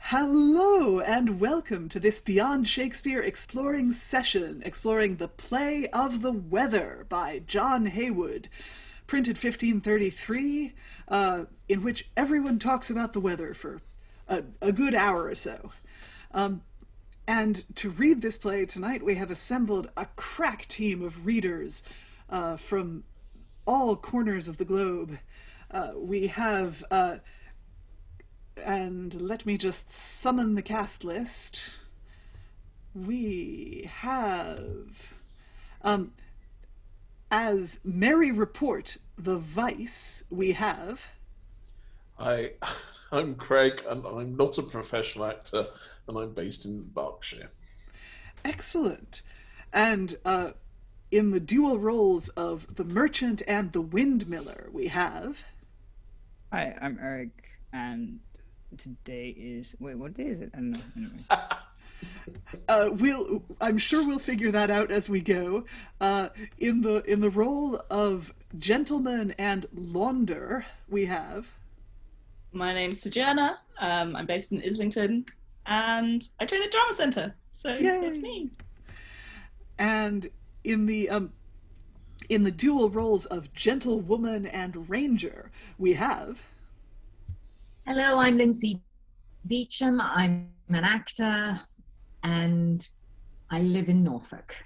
Hello and welcome to this Beyond Shakespeare exploring session, exploring the play of the weather by John Heywood, printed 1533, in which everyone talks about the weather for a good hour or so. And to read this play tonight, we have assembled a crack team of readers from all corners of the globe. We have... and let me just summon the cast list. We have, as Mary Report, the Vice, we have... I'm Craig, and I'm not a professional actor, and I'm based in Berkshire. Excellent. And in the dual roles of the Merchant and the Windmiller, we have... Hi, I'm Eric, and today is... Wait, what day is it? I don't know. Anyway. I'm sure we'll figure that out as we go. In the role of Gentleman and Launder, we have... My name's Sojourner. I'm based in Islington, and I train at Drama Centre, so Yay! That's me. And in the dual roles of Gentlewoman and Ranger, we have... Hello, I'm Lindsay Beecham. I'm an actor, and I live in Norfolk.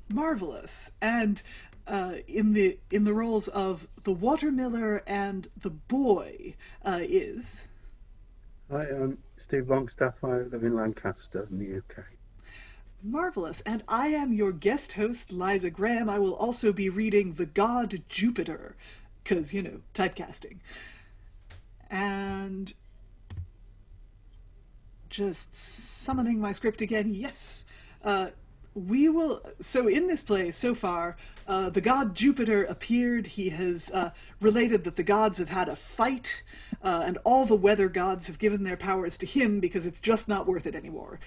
Marvelous. And in the roles of the Watermiller and the Boy is... Hi, I'm Steve Longstaff. I live in Lancaster in the UK. Marvelous. And I am your guest host, Liza Graham. I will also be reading The God Jupiter, because, typecasting. And just summoning my script again. Yes. We will... So in this play, so far, the god Jupiter appeared. He has related that the gods have had a fight, and all the weather gods have given their powers to him because it's just not worth it anymore.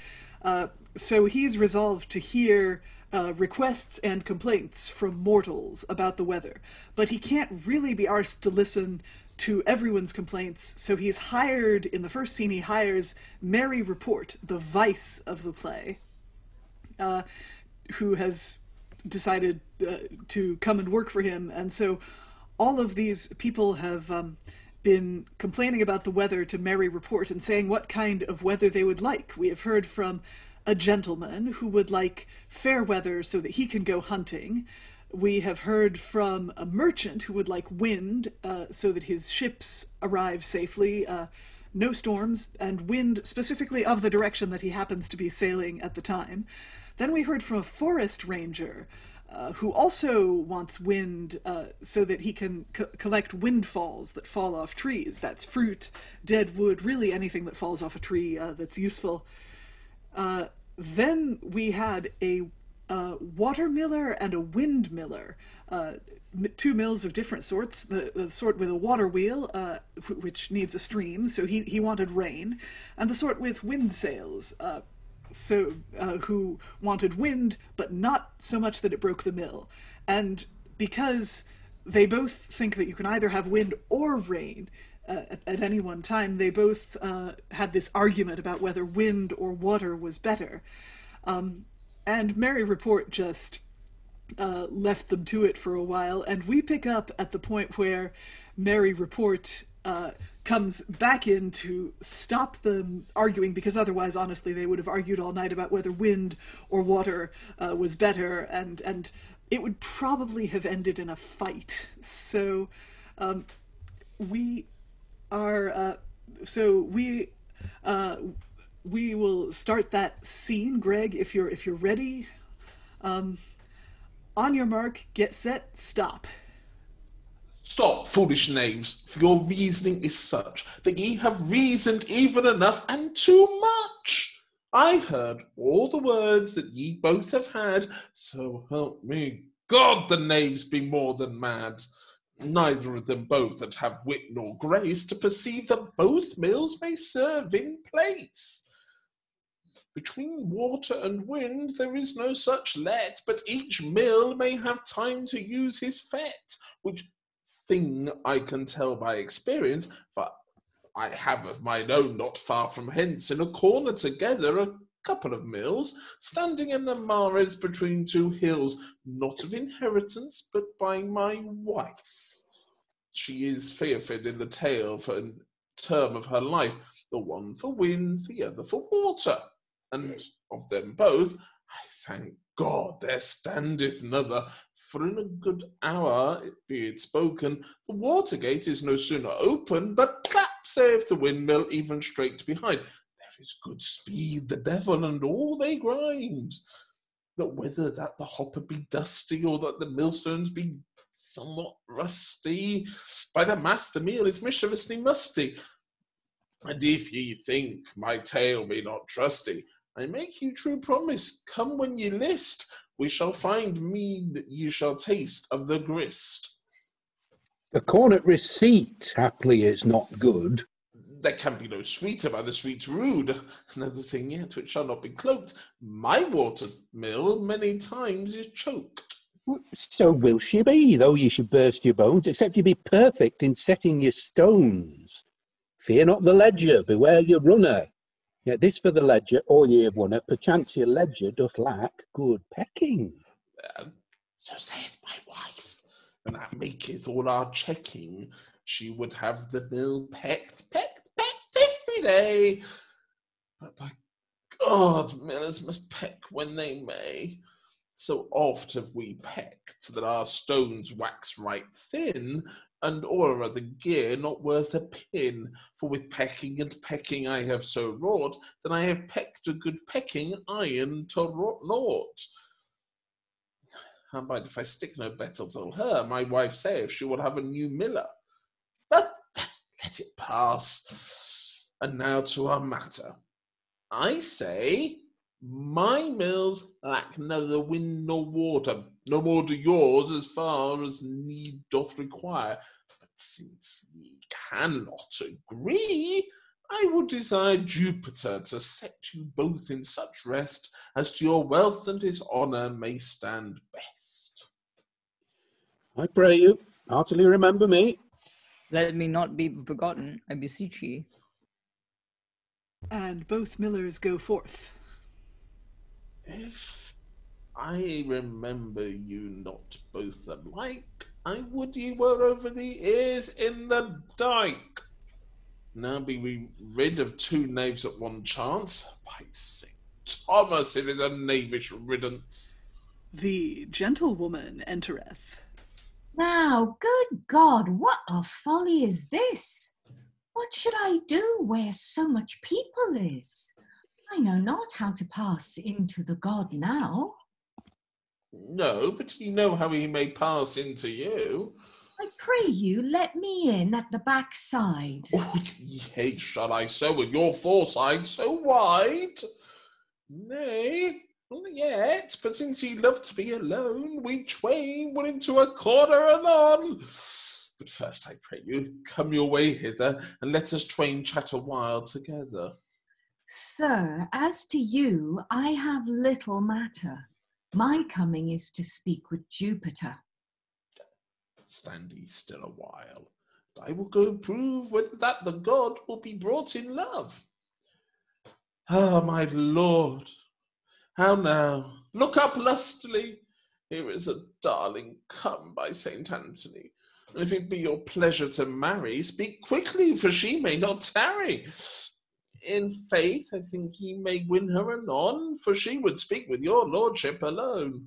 So he's resolved to hear requests and complaints from mortals about the weather. But he can't really be arsed to listen to everyone's complaints, so he's hired... In the first scene, he hires Mary Report, the Vice of the play, who has decided to come and work for him. And so all of these people have been complaining about the weather to Mary Report and saying what kind of weather they would like. We have heard from a gentleman who would like fair weather so that he can go hunting. We have heard from a merchant who would like wind so that his ships arrive safely, no storms, and wind specifically of the direction that he happens to be sailing at the time. Then we heard from a forest ranger who also wants wind so that he can collect windfalls that fall off trees. That's fruit, dead wood, really anything that falls off a tree that's useful. Then we had a watermiller and a windmiller, two mills of different sorts. The sort with a water wheel, which needs a stream, so he wanted rain, and the sort with wind sails, who wanted wind, but not so much that it broke the mill. And because they both think that you can either have wind or rain at any one time, they both had this argument about whether wind or water was better. And Mary Report just left them to it for a while, and we pick up at the point where Mary Report comes back in to stop them arguing, because otherwise, honestly, they would have argued all night about whether wind or water was better, and it would probably have ended in a fight. So we are... we will start that scene. Greg, if you're ready. On your mark, get set, stop. Stop, foolish knaves, for your reasoning is such that ye have reasoned even enough and too much. I heard all the words that ye both have had, so help me God, the knaves be more than mad. Neither of them both that have wit nor grace to perceive that both mills may serve in place. Between water and wind there is no such let, but each mill may have time to use his fet, which thing I can tell by experience, for I have of mine own not far from hence, in a corner together, a couple of mills, standing in the mares between two hills, not of inheritance, but by my wife. She is fearfed in the tale for a term of her life, the one for wind, the other for water. And of them both, I thank God there standeth another, for in a good hour, be it spoken, the water gate is no sooner open, but clap, saith the windmill, even straight behind. There is good speed, the devil, and all they grind. But whether that the hopper be dusty, or that the millstones be somewhat rusty, by the mass the meal is mischievously musty. And if ye think my tale be not trusty, I make you true promise, come when ye list, we shall find mead ye shall taste of the grist. The cornet receipt, haply, is not good. There can be no sweeter by the sweet rude. Another thing yet which shall not be cloaked, my water mill many times is choked. So will she be, though ye should burst your bones, except ye be perfect in setting your stones. Fear not the ledger, beware your runner. Yet this for the ledger, all ye have won it, perchance your ledger doth lack good pecking. So saith my wife, and that maketh all our checking. She would have the mill pecked every day. But by God, millers must peck when they may. So oft have we pecked that our stones wax right thin, and all other gear not worth a pin. For with pecking and pecking I have so wrought, that I have pecked a good pecking iron to naught. Howbeit if I stick no better till her, my wife saith she will have a new miller. But let it pass. And now to our matter. I say, my mills lack neither wind nor water, no more do yours as far as need doth require. But since ye cannot agree, I would desire Jupiter to set you both in such rest as to your wealth and his honour may stand best. I pray you, heartily remember me. Let me not be forgotten, I beseech ye. And both millers go forth. If I remember you not both alike, I would ye were over the ears in the dike. Now be we rid of two knaves at one chance. By St. Thomas, it is a knavish riddance. The gentlewoman entereth. Now, good God, what a folly is this? What should I do where so much people is? I know not how to pass into the god now. No, but ye know how he may pass into you. I pray you, let me in at the back side. Oh, yea, shall I so, with your foresight so wide? Nay, not yet, but since ye love to be alone, we twain will into a corner anon. But first, I pray you, come your way hither, and let us twain chat a while together. Sir, as to you, I have little matter. My coming is to speak with Jupiter. Stand ye still a while, and I will go prove whether that the god will be brought in love. Ah, my lord, how now? Look up lustily. Here is a darling come by St. Anthony. And if it be your pleasure to marry, speak quickly, for she may not tarry. In faith, I think ye may win her anon, for she would speak with your lordship alone.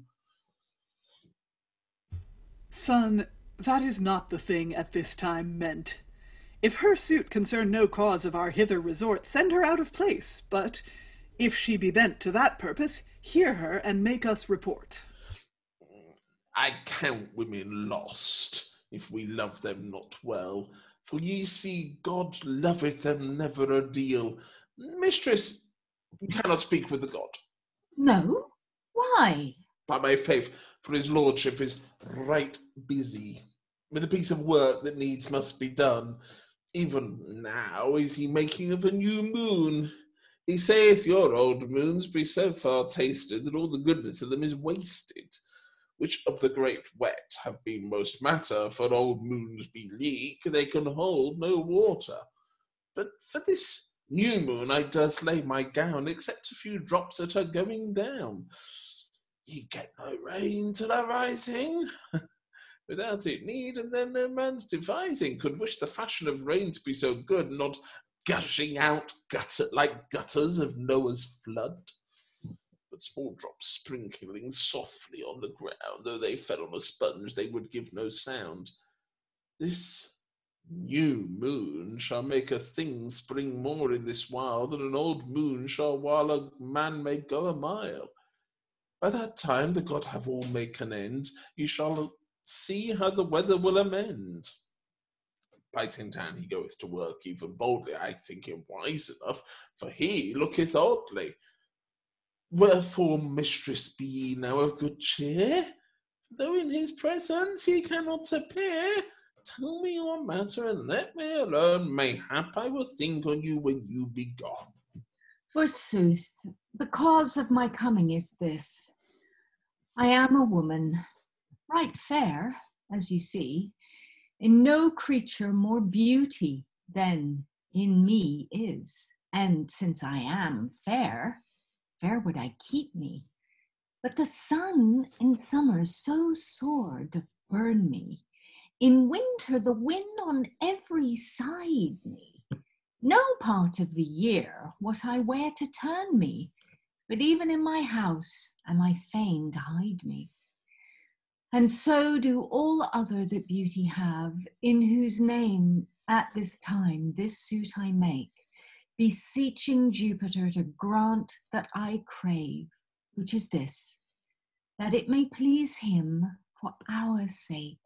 Son, that is not the thing at this time meant. If her suit concern no cause of our hither resort, send her out of place, but if she be bent to that purpose, hear her and make us report. I count women lost, if we love them not well. For ye see, God loveth them never a deal. Mistress, you cannot speak with the god. No? Why? By my faith, for his lordship is right busy with a piece of work that needs must be done. Even now is he making of a new moon. He saith your old moons be so far tasted that all the goodness of them is wasted, which of the great wet have been most matter, for old moons be leak, they can hold no water. but for this new moon I does lay my gown, except a few drops that are going down. Ye get no rain till a rising. Without it need, and then no man's devising. Could wish the fashion of rain to be so good, not gushing out like gutters of Noah's flood. But small drops sprinkling softly on the ground, though they fell on a sponge, they would give no sound. This new moon shall make a thing spring more in this while than an old moon shall while a man may go a mile. By that time the God have all make an end, ye shall see how the weather will amend. Biting down he goeth to work even boldly, I think him wise enough, for he looketh oddly. Wherefore, mistress, be ye now of good cheer, though in his presence ye cannot appear. Tell me your matter and let me alone, mayhap I will think on you when you be gone. Forsooth, the cause of my coming is this. I am a woman, right fair, as you see, in no creature more beauty than in me is. And since I am fair, fair would I keep me. But the sun in summer so sore doth burn me. In winter the wind on every side me. No part of the year what I wear to turn me, but even in my house am I fain to hide me. And so do all other that beauty have, in whose name at this time this suit I make, beseeching Jupiter to grant that I crave, which is this, that it may please him for our sake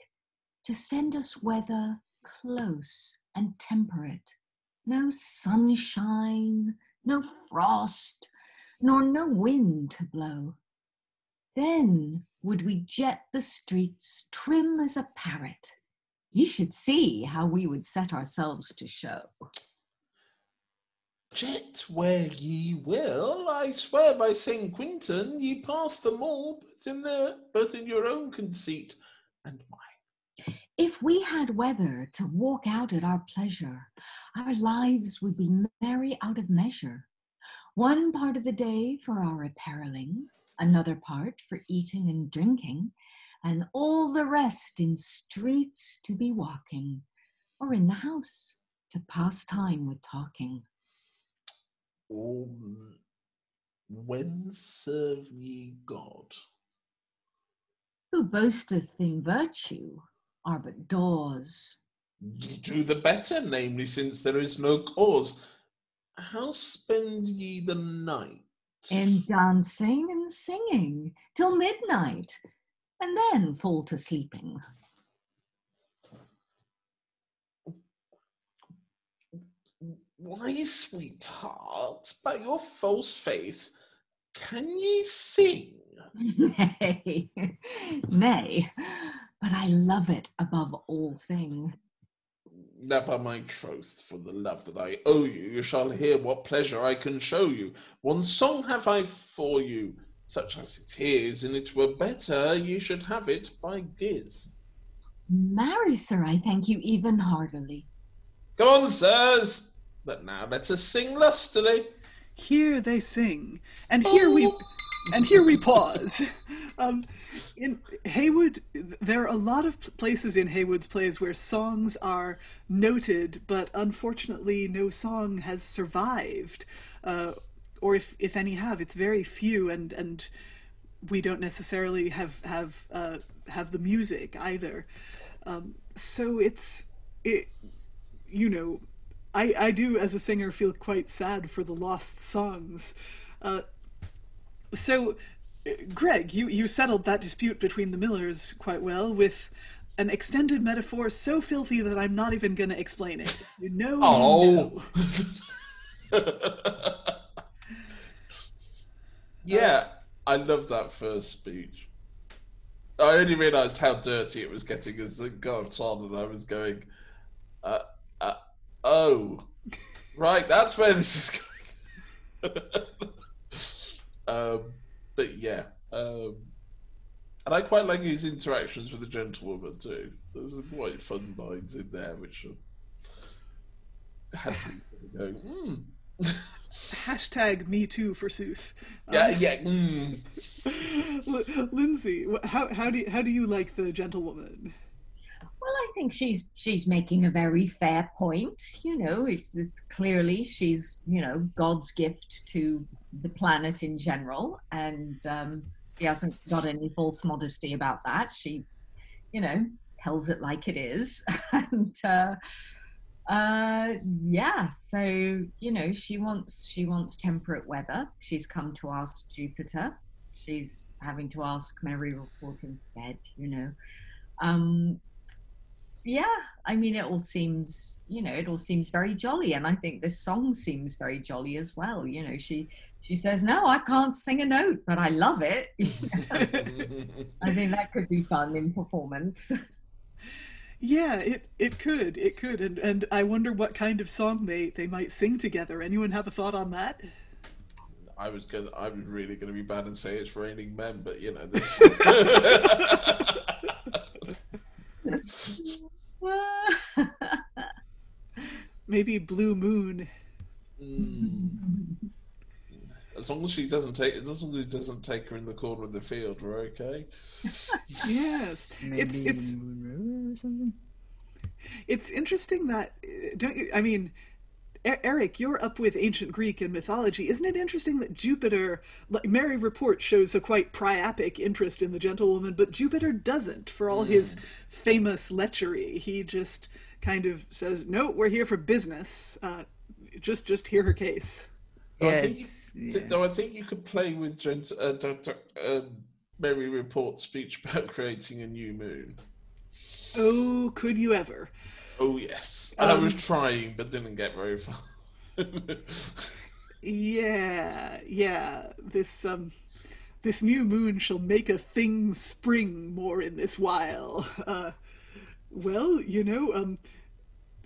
to send us weather close and temperate, no sunshine, no frost, nor no wind to blow. Then would we jet the streets trim as a parrot. Ye should see how we would set ourselves to show. Jet where ye will, I swear by St. Quintin, ye pass them all, both in your own conceit and mine. If we had weather to walk out at our pleasure, our lives would be merry out of measure. One part of the day for our appareling, another part for eating and drinking, and all the rest in streets to be walking, or in the house to pass time with talking. When serve ye God? Who boasteth in virtue are but doors. Ye do the better, namely, since there is no cause. How spend ye the night? In dancing and singing till midnight, and then fall to sleeping. Why, sweetheart, by your false faith, can ye sing? Nay, nay, but I love it above all thing. Now by my troth, for the love that I owe you, you shall hear what pleasure I can show you. One song have I for you, such as it is, and it were better ye should have it by giz. Marry, sir, I thank you even heartily. Go on, sirs, but now let us sing lustily. Here they sing, and here we pause. In Heywood, there are a lot of places in Heywood's plays where songs are noted, but unfortunately no song has survived, or if any have, it's very few, and we don't necessarily have the music either. So I do as a singer feel quite sad for the lost songs. So, Greg, you settled that dispute between the Millers quite well with an extended metaphor so filthy that I'm not even going to explain it. You know. Oh. Yeah, I love that first speech. I only realised how dirty it was getting as it got on, and I was going, oh, right, that's where this is going. But yeah, and I quite like his interactions with the gentlewoman too. There's some quite fun lines in there, which are... had people going, Hashtag me too, forsooth. Yeah. Lindsay, how do you like the gentlewoman? Well, I think she's making a very fair point. You know, it's clearly she's, you know, God's gift to the planet in general, and she hasn't got any false modesty about that. She, you know, tells it like it is, and yeah. So, you know, she wants temperate weather. She's come to ask Jupiter. She's having to ask Mary Report instead. You know. Yeah, I mean, it all seems very jolly, and I think this song seems very jolly as well. You know, she says, "No, I can't sing a note, but I love it." I think that could be fun in performance. Yeah, it could, and I wonder what kind of song they might sing together. Anyone have a thought on that? I was really gonna be bad and say it's Raining Men, but you know. Maybe Blue Moon. As long as he doesn't take her in the corner of the field, we're okay. Yes, Maybe it's Moon River or something. It's interesting that, don't you? I mean, Eric, you're up with ancient Greek and mythology. Isn't it interesting that Jupiter, like Mary Report, shows a quite priapic interest in the gentlewoman, but Jupiter doesn't, for all his famous lechery. He just kind of says, "No, we're here for business. Just hear her case." I think you could play with Mary Report's speech about creating a new moon. Oh, could you ever? Oh yes, I was trying, but didn't get very far. Yeah. This new moon shall make a thing spring more in this while. Well, you know,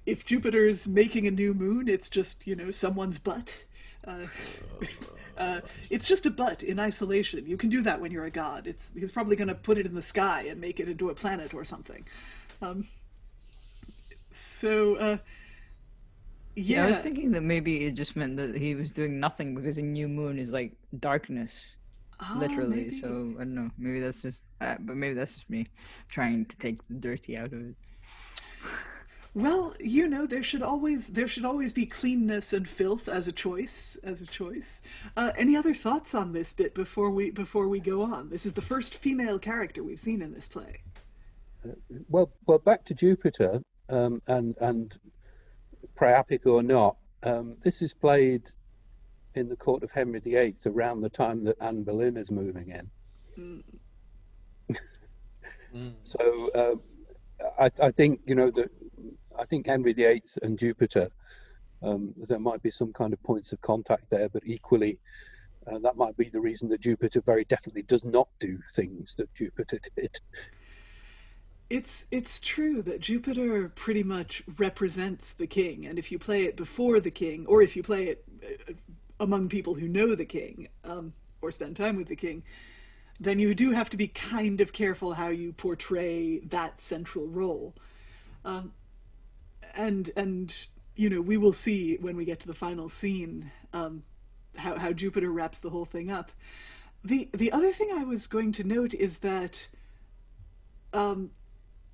if Jupiter's making a new moon, it's just, you know, someone's butt. It's just a butt in isolation. You can do that when you're a god. He's probably going to put it in the sky and make it into a planet or something. Yeah. I was thinking that maybe it just meant that he was doing nothing because a new moon is like darkness, literally. Maybe. So I don't know. Maybe that's just, but maybe that's just me trying to take the dirty out of it. Well, you know, there should always be cleanness and filth as a choice. Any other thoughts on this bit before we go on? This is the first female character we've seen in this play. Well, back to Jupiter, and priapic or not, this is played in the court of Henry VIII around the time that Anne Boleyn is moving in. So I think, you know, that I think Henry VIII and Jupiter, there might be some kind of points of contact there, but equally that might be the reason that Jupiter very definitely does not do things that Jupiter did. It's true that Jupiter pretty much represents the king, and if you play it before the king, or if you play it among people who know the king, or spend time with the king, then you do have to be kind of careful how you portray that central role. And you know, we will see when we get to the final scene how Jupiter wraps the whole thing up. The other thing I was going to note is that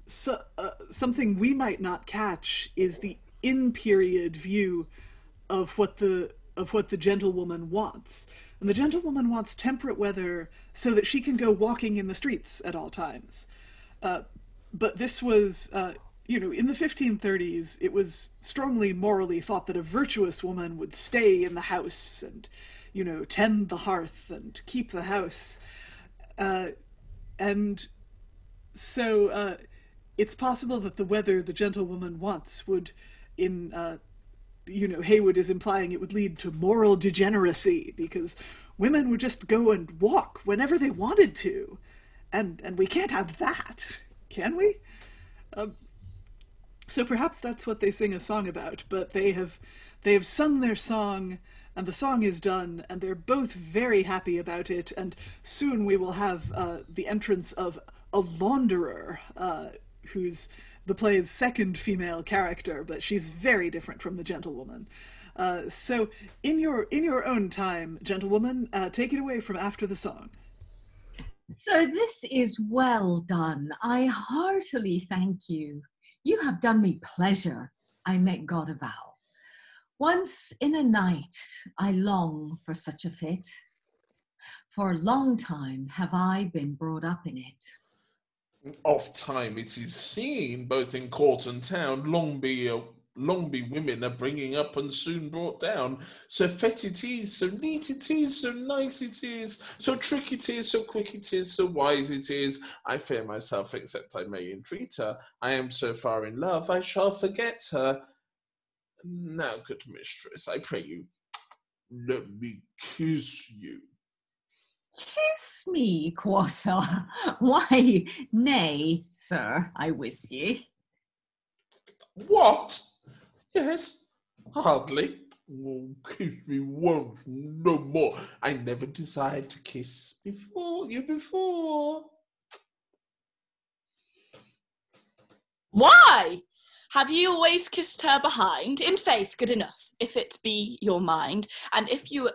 something we might not catch is the in-period view of what the gentlewoman wants. And the gentlewoman wants temperate weather so that she can go walking in the streets at all times. But this was, you know, in the 1530s, it was strongly morally thought that a virtuous woman would stay in the house and, you know, tend the hearth and keep the house. And so it's possible that the weather the gentlewoman wants would, you know, Heywood is implying it would lead to moral degeneracy, because women would just go and walk whenever they wanted to. And we can't have that, can we? So perhaps that's what they sing a song about, but they have sung their song, and the song is done, and they're both very happy about it, and soon we will have the entrance of a launderer, who's the play's second female character, but she's very different from the gentlewoman. So, in your own time, gentlewoman, take it away from after the song. So this is well done. I heartily thank you. You have done me pleasure, I make God avow. Once in a night I long for such a fit. For a long time have I been brought up in it. Oft time it is seen, both in court and town, long be women are bringing up and soon brought down. So fet it is, so neat it is, so nice it is, so trick it is, so quick it is, so wise it is. I fear myself, except I may entreat her. I am so far in love, I shall forget her. Now, good mistress, I pray you, let me kiss you. Kiss me, quotha. Why, nay, sir, I wis ye. What? Yes, hardly. Oh, kiss me once, no more. I never desired to kiss you before. Why? Have you always kissed her behind? In faith, good enough, if it be your mind, and if your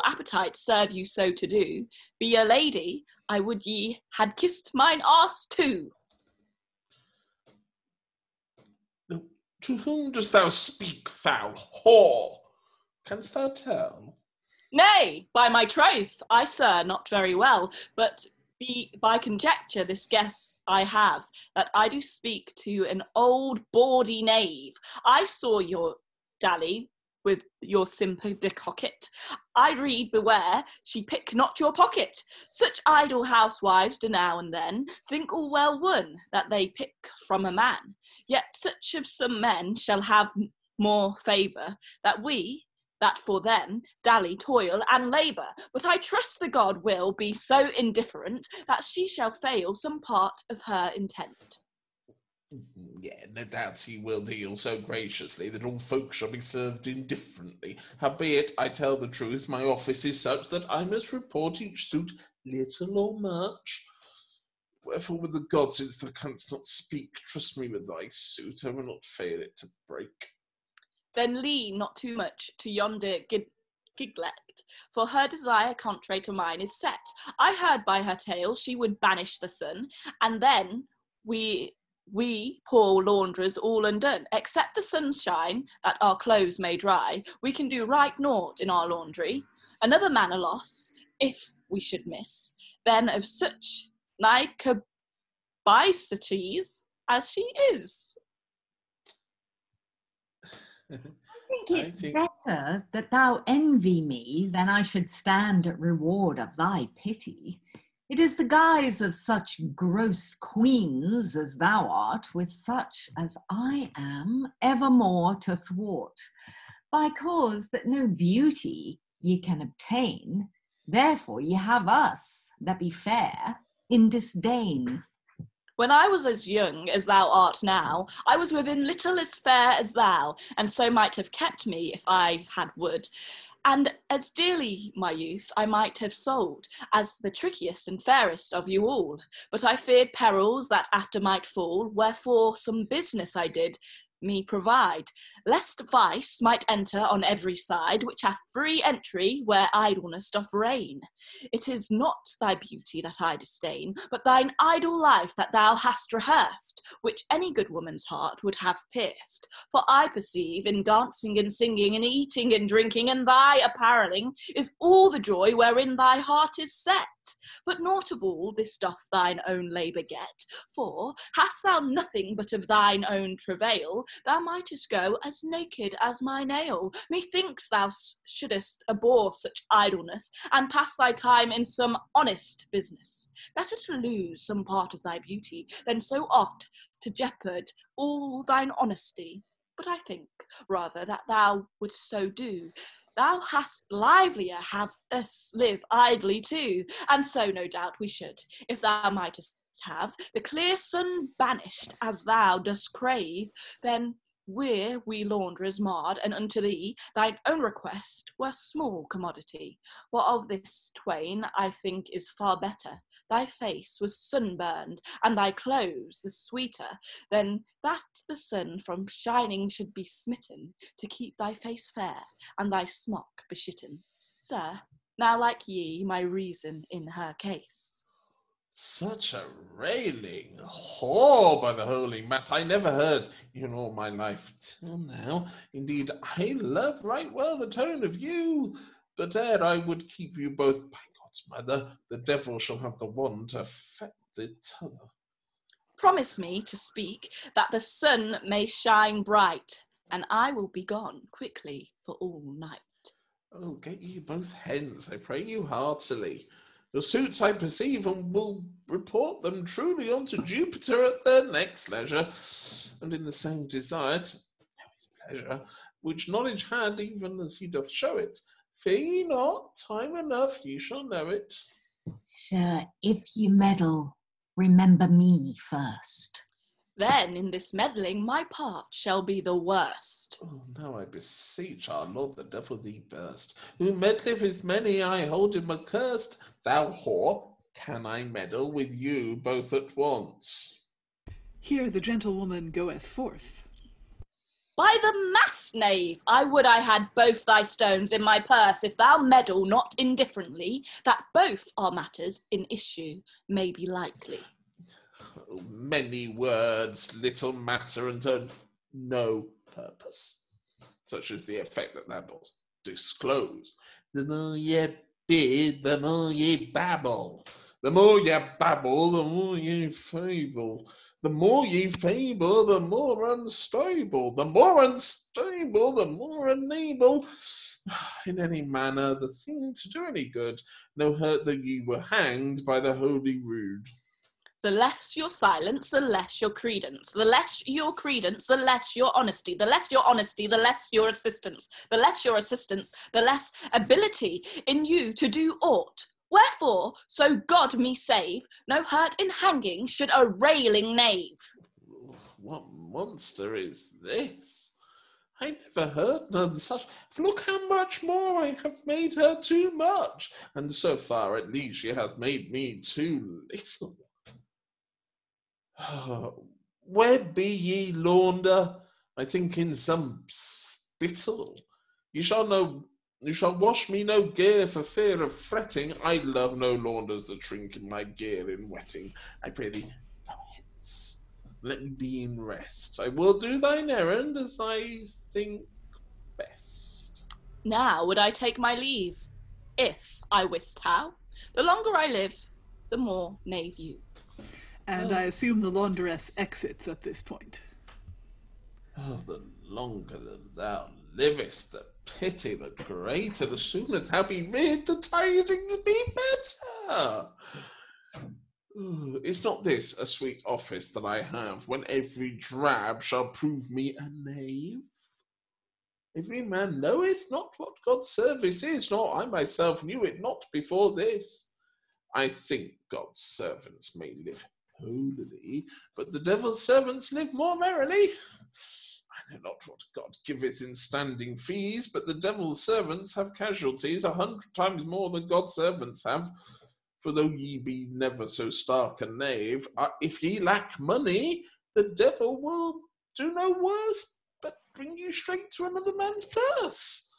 appetite serve you so to do, be a lady, I would ye had kissed mine arse too. To whom dost thou speak, foul whore? Canst thou tell? Nay, by my troth, I, sir, not very well, but by conjecture this guess I have, that I do speak to an old bawdy knave. I saw your dally with your simper de coquet. I read, beware, she pick not your pocket. Such idle housewives do now and then think all well won that they pick from a man. Yet such of some men shall have more favour, that for them dally toil and labour. But I trust the God will be so indifferent that she shall fail some part of her intent. Yeah, no doubt he will deal so graciously that all folk shall be served indifferently. Howbeit, I tell the truth, my office is such that I must report each suit, little or much. Wherefore, with the gods, since thou canst not speak, trust me with thy suit, I will not fail it to break. Then lean not too much to yonder giglet, for her desire contrary to mine is set. I heard by her tale she would banish the sun, and then we poor launderers all undone, except the sunshine that our clothes may dry, we can do right naught in our laundry. Another man a loss, if we should miss, then of such nicobiceties as she is. I think it's better that thou envy me than I should stand at reward of thy pity. It is the guise of such gross queens as thou art, with such as I am, evermore to thwart. By cause that no beauty ye can obtain, therefore ye have us, that be fair, in disdain. When I was as young as thou art now, I was within little as fair as thou, and so might have kept me if I had would. And as dearly, my youth, I might have sold, as the trickiest and fairest of you all. But I feared perils that after might fall, wherefore some business I did me provide, lest vice might enter on every side, which hath free entry where idleness doth reign. It is not thy beauty that I disdain, but thine idle life that thou hast rehearsed, which any good woman's heart would have pierced. For I perceive in dancing and singing and eating and drinking and thy appareling is all the joy wherein thy heart is set. But naught of all this doth thine own labour get, for hast thou nothing but of thine own travail, thou mightest go as naked as my nail. Methinks thou shouldest abhor such idleness, and pass thy time in some honest business. Better to lose some part of thy beauty, than so oft to jeopard all thine honesty. But I think, rather, that thou wouldst so do. Thou hast livelier have us live idly too, and so no doubt we should, if thou mightest have the clear sun banished as thou dost crave, then we launderers marred, and unto thee thine own request were small commodity. For of this twain I think is far better. Thy face was sunburned, and thy clothes the sweeter, than that the sun from shining should be smitten, to keep thy face fair, and thy smock beshitten. Sir, now like ye my reason in her case. Such a railing! Oh, by the holy mass, I never heard in all my life till now. Indeed, I love right well the tone of you, but ere I would keep you both, by God's mother, the devil shall have the one to affect the t'other. Promise me to speak, that the sun may shine bright, and I will be gone quickly for all night. Oh, get ye both hence, I pray you heartily. Your suits I perceive, and will report them truly unto Jupiter at their next leisure, and in the same desire to know his pleasure, which knowledge had, even as he doth show it. Fear ye not, time enough ye shall know it. Sir, if ye meddle, remember me first. Then in this meddling my part shall be the worst. Oh, now I beseech our Lord the devil thee burst, who meddleth with many, I hold him accursed. Thou whore, can I meddle with you both at once? Here the gentlewoman goeth forth. By the mass, knave, I would I had both thy stones in my purse, if thou meddle not indifferently, that both our matters in issue may be likely. Oh, many words, little matter, and to no purpose, such as the effect that thou dost disclose. The more ye bid, the more ye babble. The more ye babble, the more ye fable. The more ye fable, the more unstable. The more unstable, the more unable. In any manner, the thing to do any good, no hurt though ye were hanged by the holy rood. The less your silence, the less your credence. The less your credence, the less your honesty. The less your honesty, the less your assistance. The less your assistance, the less ability in you to do aught. Wherefore, so God me save, no hurt in hanging should a railing knave. What monster is this? I never heard none such. Look how much more I have made her too much, and so far at least she hath made me too little. Where be ye, launder? I think in some spittle. You shall wash me no gear for fear of fretting. I love no launders that shrink in my gear in wetting. I pray thee, go hence. Let me be in rest. I will do thine errand as I think best. Now would I take my leave, if I wist how. The longer I live, the more knave you. And I assume the laundress exits at this point. Oh, the longer that thou livest, the pity the greater. The sooner thou be rid, the tidings be better. Is not this a sweet office that I have, when every drab shall prove me a knave? Every man knoweth not what God's service is, nor I myself knew it not before this. I think God's servants may live holily, but the devil's servants live more merrily. I know not what God giveth in standing fees, but the devil's servants have casualties 100 times more than God's servants have. For though ye be never so stark a knave, if ye lack money, the devil will do no worse but bring you straight to another man's purse.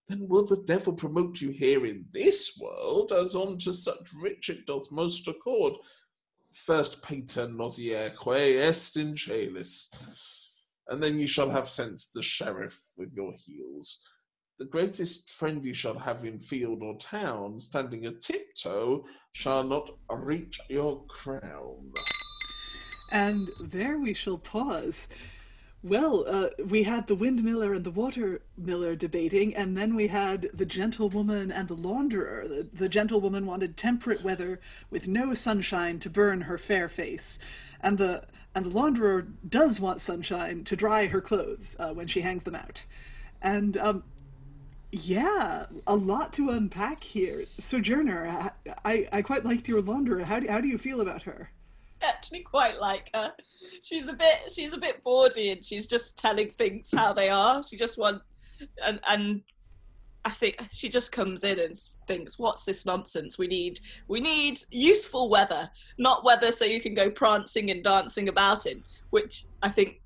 Then will the devil promote you here in this world, as unto such rich it doth most accord. First pater nauseaque est in caelis, and then ye shall have sent the sheriff with your heels. The greatest friend ye shall have in field or town, standing a tiptoe, shall not reach your crown. And there we shall pause. Well, we had the windmiller and the watermiller debating, and then we had the gentlewoman and the launderer. The gentlewoman wanted temperate weather with no sunshine to burn her fair face, and the launderer does want sunshine to dry her clothes when she hangs them out. And yeah, a lot to unpack here. Sojourner, I quite liked your launderer. How do you feel about her? actually quite like her. She's a bit bawdy, and she's just telling things how they are. She just and I think she just comes in and thinks, what's this nonsense? We need useful weather, not weather so you can go prancing and dancing about in, which I think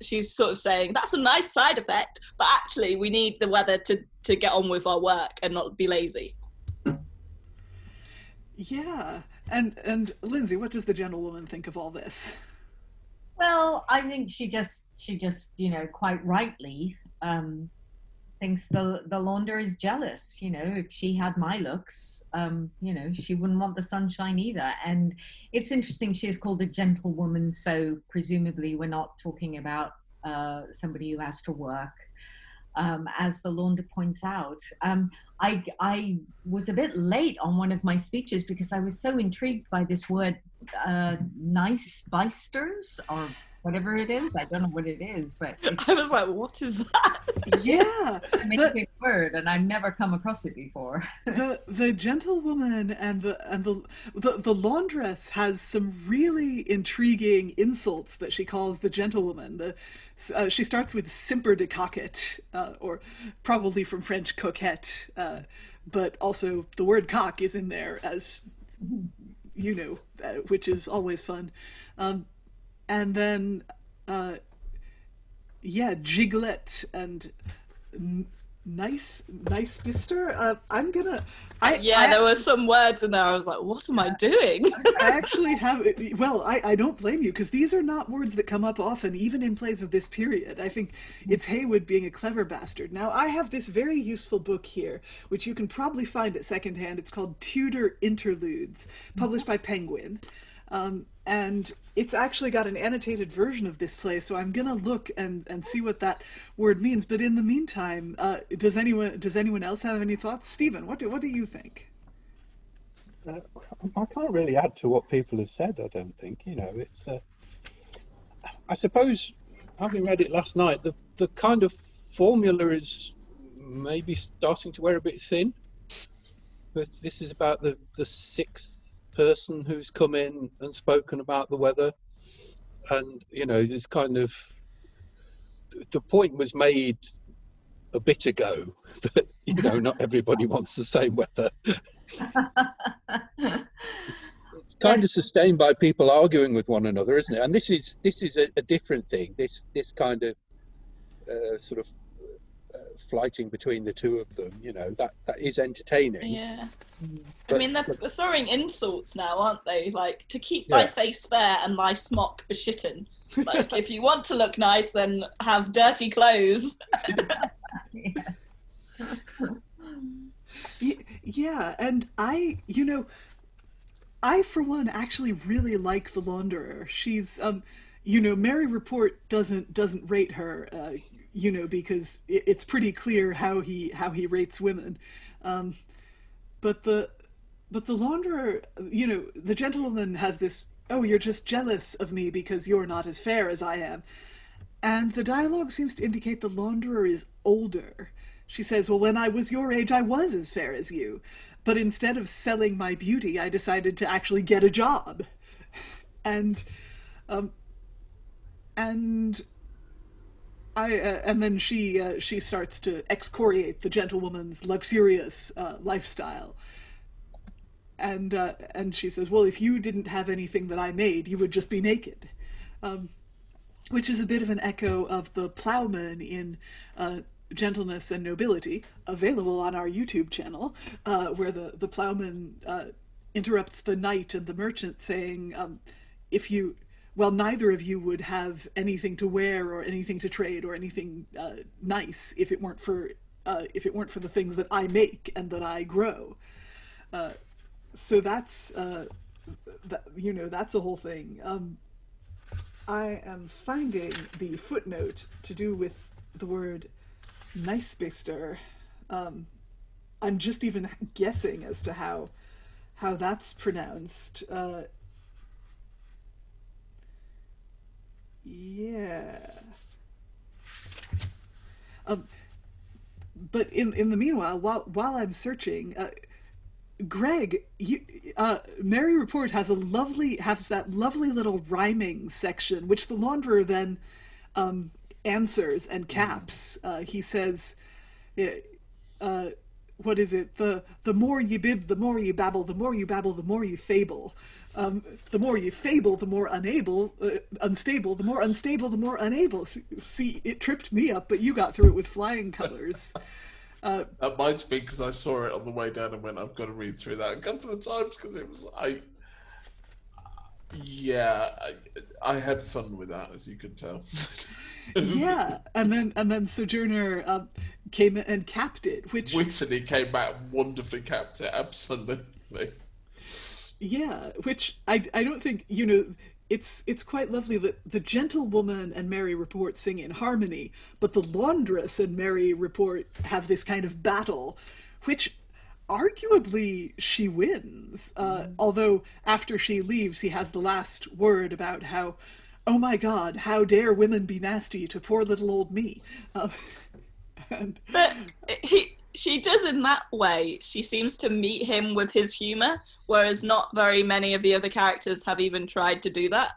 she's sort of saying that's a nice side effect, but actually we need the weather to get on with our work and not be lazy. Yeah. And Lindsay, what does the gentlewoman think of all this? Well, I think she just quite rightly thinks the launder is jealous. If she had my looks, she wouldn't want the sunshine either. And it's interesting, she is called a gentlewoman, so presumably we're not talking about somebody who has to work, as the launder points out. I was a bit late on one of my speeches because I was so intrigued by this word, nice bysters, or whatever it is. I don't know what it is, but I was like, what is that? Yeah. It's an amazing word, and I've never come across it before. The gentlewoman and the laundress has some really intriguing insults that she calls the gentlewoman. She starts with simper de coquette, or probably from French coquette, but also the word cock is in there, as which is always fun. And then, giglet and nice bister. There were some words in there. I was like, what am I doing? I actually have, I don't blame you, because these are not words that come up often, even in plays of this period. I think it's Heywood being a clever bastard. Now, I have this very useful book here, which you can probably find at secondhand. It's called Tudor Interludes, published by Penguin. And it's actually got an annotated version of this play, so I'm gonna look and see what that word means. But in the meantime, does anyone else have any thoughts? Stephen, what do you think? I can't really add to what people have said. I don't think it's. I suppose, having read it last night, the kind of formula is maybe starting to wear a bit thin. But this is about the sixth person who's come in and spoken about the weather, and this kind of, the point was made a bit ago that not everybody wants the same weather. It's kind of sustained by people arguing with one another, isn't it? And this is a different thing, this kind of sort of flighting between the two of them, that is entertaining. Yeah. But, I mean, they're throwing insults now, aren't they? Like, to keep thy face fair and thy smock beschitten. Like, if you want to look nice, then have dirty clothes. Yes. Yeah, and I for one actually really like the launderer. She's Mary Report doesn't rate her, because it's pretty clear how he rates women. But the launderer, the gentlewoman has this, oh, you're just jealous of me because you're not as fair as I am. And the dialogue seems to indicate the launderer is older. She says, well, when I was your age, I was as fair as you. But instead of selling my beauty, I decided to actually get a job. And then she starts to excoriate the gentlewoman's luxurious lifestyle. And she says, well, if you didn't have anything that I made, you would just be naked. Which is a bit of an echo of the plowman in Gentleness and Nobility, available on our YouTube channel, where the plowman interrupts the knight and the merchant, saying, neither of you would have anything to wear or anything to trade or anything nice if it weren't for the things that I make and that I grow. So that's that's a whole thing. I am finding the footnote to do with the word nicebister. I'm just even guessing as to how that's pronounced. But in the meanwhile, while I'm searching, Greg, Mary Report has that lovely little rhyming section, which the Launderer then answers and caps. He says, what is it? The more you bib, the more you babble, the more you babble, the more you fable. The more you fable, the more unstable, the more unstable, the more unable. See, it tripped me up, but you got through it with flying colors. That might be because I saw it on the way down and went, I've got to read through that a couple of times because it was, I had fun with that, as you could tell. Yeah, and then Sojourner came and capped it, which Whitney came back and wonderfully capped it, absolutely. Yeah, which I don't think, it's quite lovely that the Gentlewoman and Mary Report sing in harmony, but the Laundress and Mary Report have this kind of battle, which arguably she wins. Although after she leaves, he has the last word about how, oh my God, how dare women be nasty to poor little old me. But she does in that way. She seems to meet him with his humour, whereas not very many of the other characters have even tried to do that.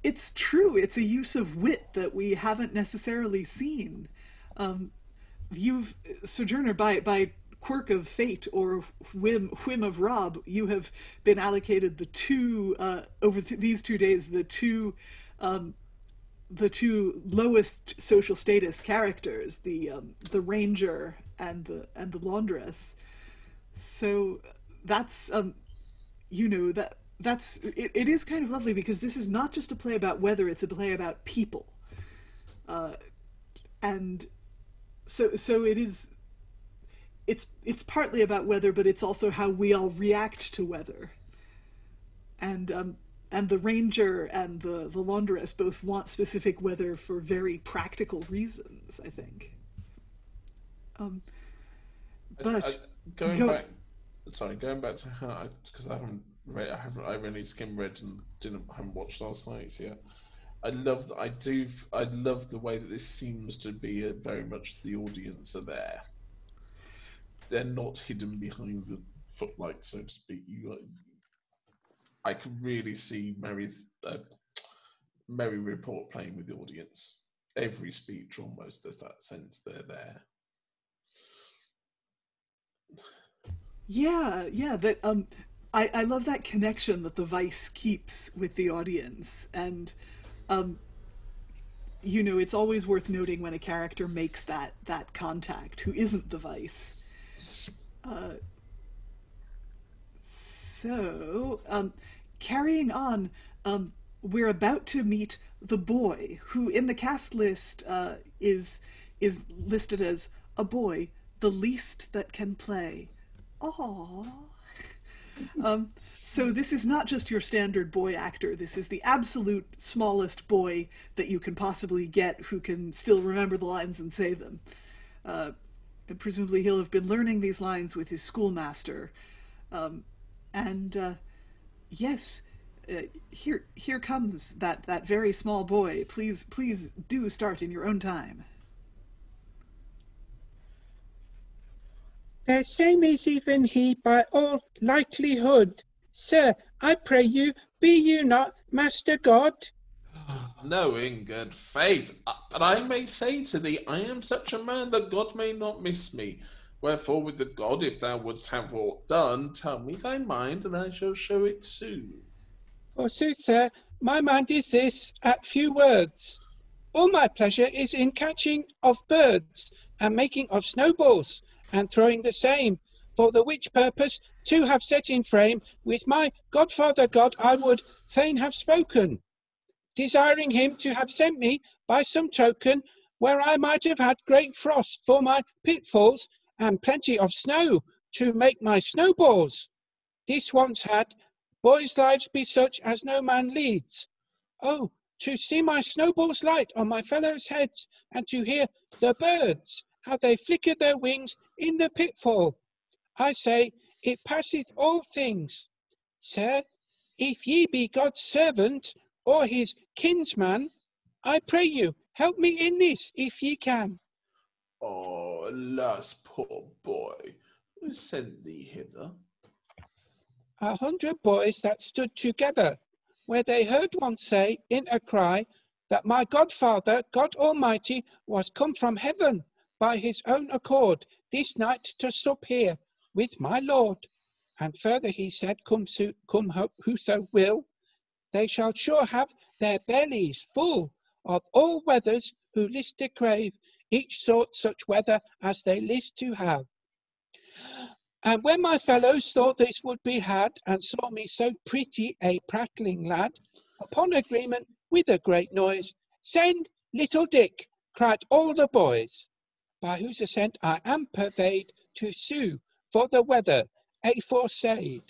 It's true. It's a use of wit that we haven't necessarily seen. Sojourner, by quirk of fate or whim of Rob, you have been allocated the two over these 2 days, the two lowest social status characters, the ranger and the laundress. So that's it is kind of lovely because this is not just a play about weather; it's a play about people, and so it is. It's partly about weather, but it's also how we all react to weather, and the ranger and the laundress both want specific weather for very practical reasons, I think. Going back to how, because I only skimmed read and haven't watched last night's yet. I love the way that this seems to be very much the audience are there. They're not hidden behind the footlights, so to speak. I can really see Mary Report playing with the audience. Every speech almost, there's that sense they're there. Yeah, that I love that connection that the Vice keeps with the audience, and it's always worth noting when a character makes that contact who isn't the Vice. Carrying on, we're about to meet the boy, who in the cast list is listed as a boy, the least that can play. Aww. So this is not just your standard boy actor. This is the absolute smallest boy that you can possibly get who can still remember the lines and say them. And presumably he'll have been learning these lines with his schoolmaster. Yes, here comes that very small boy. Please do start in your own time. The same is even he by all likelihood. Sir, I pray you, be you not Master God? No, in good faith. But I may say to thee, I am such a man that God may not miss me. Wherefore with the God, if thou wouldst have aught done, tell me thy mind, and I shall show it soon. Forsooth, sir, my mind is this, at few words. All my pleasure is in catching of birds, and making of snowballs, and throwing the same, for the which purpose to have set in frame, with my godfather God I would fain have spoken, desiring him to have sent me by some token, where I might have had great frost for my pitfalls, and plenty of snow to make my snowballs. This once had, boys' lives be such as no man leads. Oh, to see my snowballs light on my fellows' heads, and to hear the birds, how they flicker their wings in the pitfall. I say, it passeth all things. Sir, if ye be God's servant, or his kinsman, I pray you, help me in this, if ye can. Oh, alas, poor boy. Who sent thee hither? 100 boys that stood together, where they heard one say in a cry that my godfather, God Almighty, was come from heaven by his own accord this night to sup here with my lord. And further he said, come whoso will, they shall sure have their bellies full of all weathers who list to crave each sort such weather as they list to have. And when my fellows thought this would be had, and saw me so pretty a prattling lad, upon agreement with a great noise, send little Dick, cried all the boys, by whose assent I am purveyed to sue for the weather aforesaid,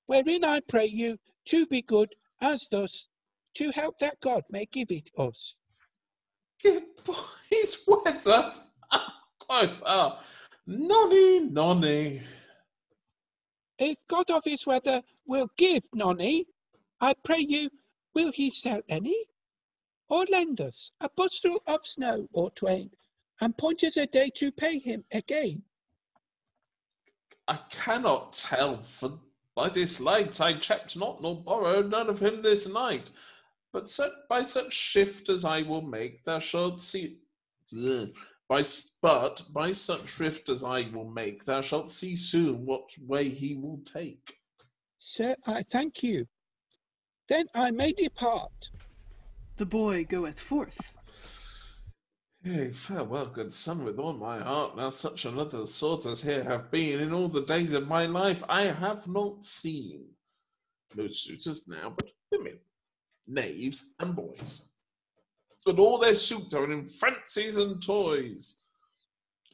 wherein I pray you to be good as thus, to help that God may give it us. Give boys weather, quoth nonny. If God of his weather will give nonny, I pray you, will he sell any? Or lend us a bushel of snow or twain, and point us a day to pay him again? I cannot tell, for by this light I checked not nor borrowed none of him this night. But by such shift as I will make, thou shalt see. By such shrift as I will make, thou shalt see soon what way he will take. Sir, I thank you. Then I may depart. The boy goeth forth. Yea, farewell, good son, with all my heart. Now such another sort as here have been in all the days of my life I have not seen. No suitors now, but women, knaves, and boys. And all their suits are in fancies and toys.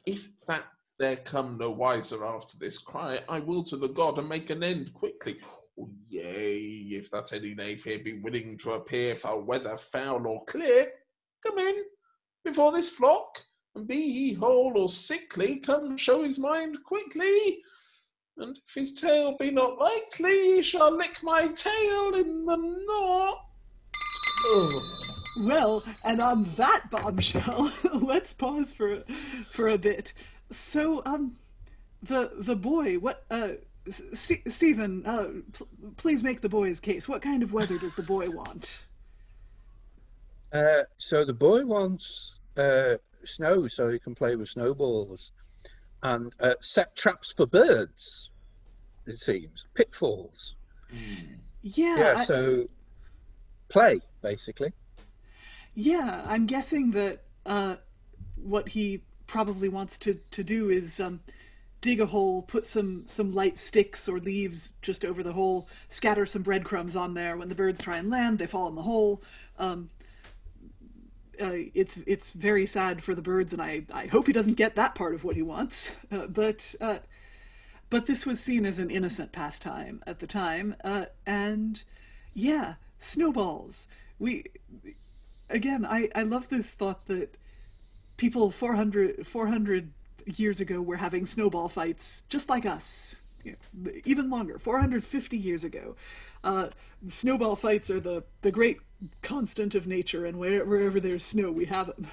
If that there come no wiser after this cry, I will to the God and make an end quickly. Oh, yea, if that any knave here be willing to appear for whether foul or clear, come in before this flock, and be he whole or sickly, come show his mind quickly. And if his tale be not likely, he shall lick my tail in the knot. Oh. Well, and on that bombshell, let's pause for a bit. So, the boy, what, Stephen, please make the boy's case. What kind of weather does the boy want? So the boy wants snow so he can play with snowballs, and set traps for birds, it seems, pitfalls. Yeah. So play, basically. Yeah, I'm guessing that what he probably wants to do is dig a hole, put some light sticks or leaves just over the hole, scatter some breadcrumbs on there. When the birds try and land, they fall in the hole. It's very sad for the birds, and I hope he doesn't get that part of what he wants. But this was seen as an innocent pastime at the time, and yeah, snowballs. Again, I love this thought that people 400 years ago were having snowball fights just like us. Even longer, 450 years ago. Snowball fights are the great constant of nature, and wherever there's snow, we have them.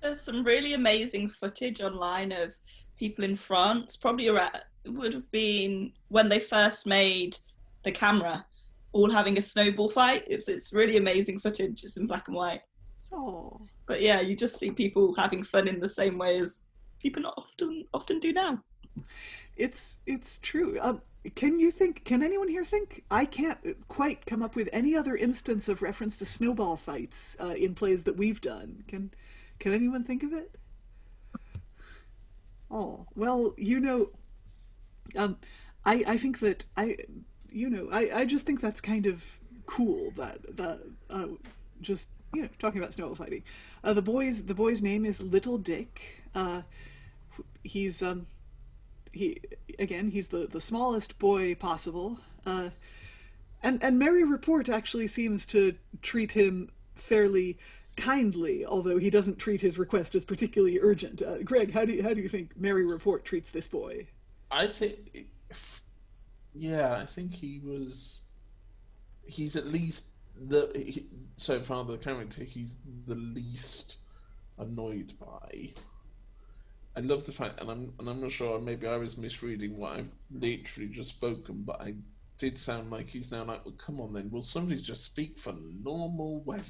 There's some really amazing footage online of people in France, probably around, would have been when they first made the camera, all having a snowball fight. It's really amazing footage. It's in black and white. Oh. But yeah, you just see people having fun in the same way as people not often do now. It's true. Can anyone here think? I can't quite come up with any other instance of reference to snowball fights in plays that we've done. Can anyone think of it? Oh, well, I think that I just think that's kind of cool that just talking about snowball fighting. The boy's name is Little Dick. He's the smallest boy possible. And Merry Report actually seems to treat him fairly kindly, although he doesn't treat his request as particularly urgent. Greg, how do you think Merry Report treats this boy? I think he's at least so far the character he's the least annoyed by. I love the fact, and I'm not sure, maybe I was misreading what I've literally just spoken, but I did sound like he's now like, well, come on then, will somebody just speak for normal weather?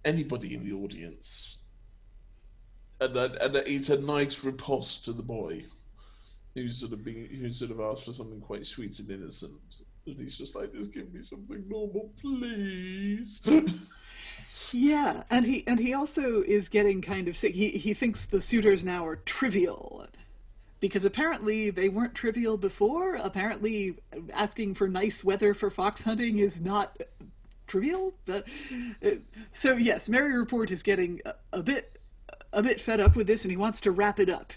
Anybody in the audience? And it's a nice riposte to the boy, who's sort of asked for something quite sweet and innocent, and he's just like, just give me something normal, please. Yeah, and he also is getting kind of sick. He thinks the suitors now are trivial, because apparently they weren't trivial before. Apparently asking for nice weather for fox hunting is not trivial. But so yes, Mary Report is getting a bit fed up with this, and he wants to wrap it up.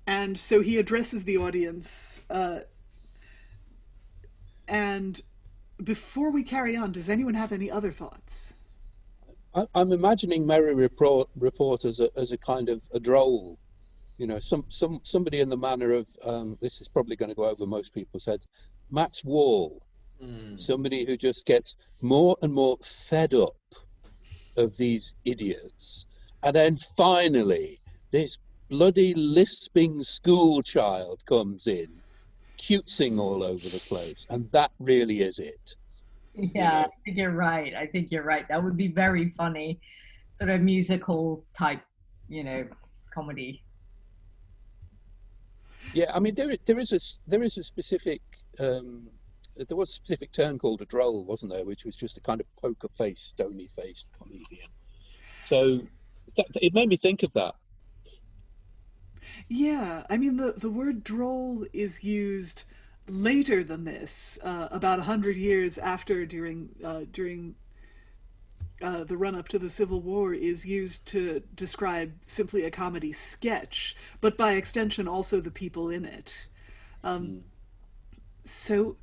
And so he addresses the audience. And before we carry on, does anyone have any other thoughts? I'm imagining Mary Report as a kind of a droll, you know, somebody in the manner of this is probably going to go over most people's heads, Max Wall, somebody who just gets more and more fed up of these idiots, and then finally this bloody lisping school child comes in, cutesing all over the place, and that really is it. Yeah, I think you're right. That would be very funny, sort of musical type, you know, comedy. Yeah, I mean there is a specific there was a specific term called a droll, wasn't there, which was just a kind of poker-faced, stony-faced comedian. So it made me think of that. Yeah, I mean the word droll is used later than this, about 100 years after, during the run-up to the Civil War, is used to describe simply a comedy sketch, but by extension also the people in it. So,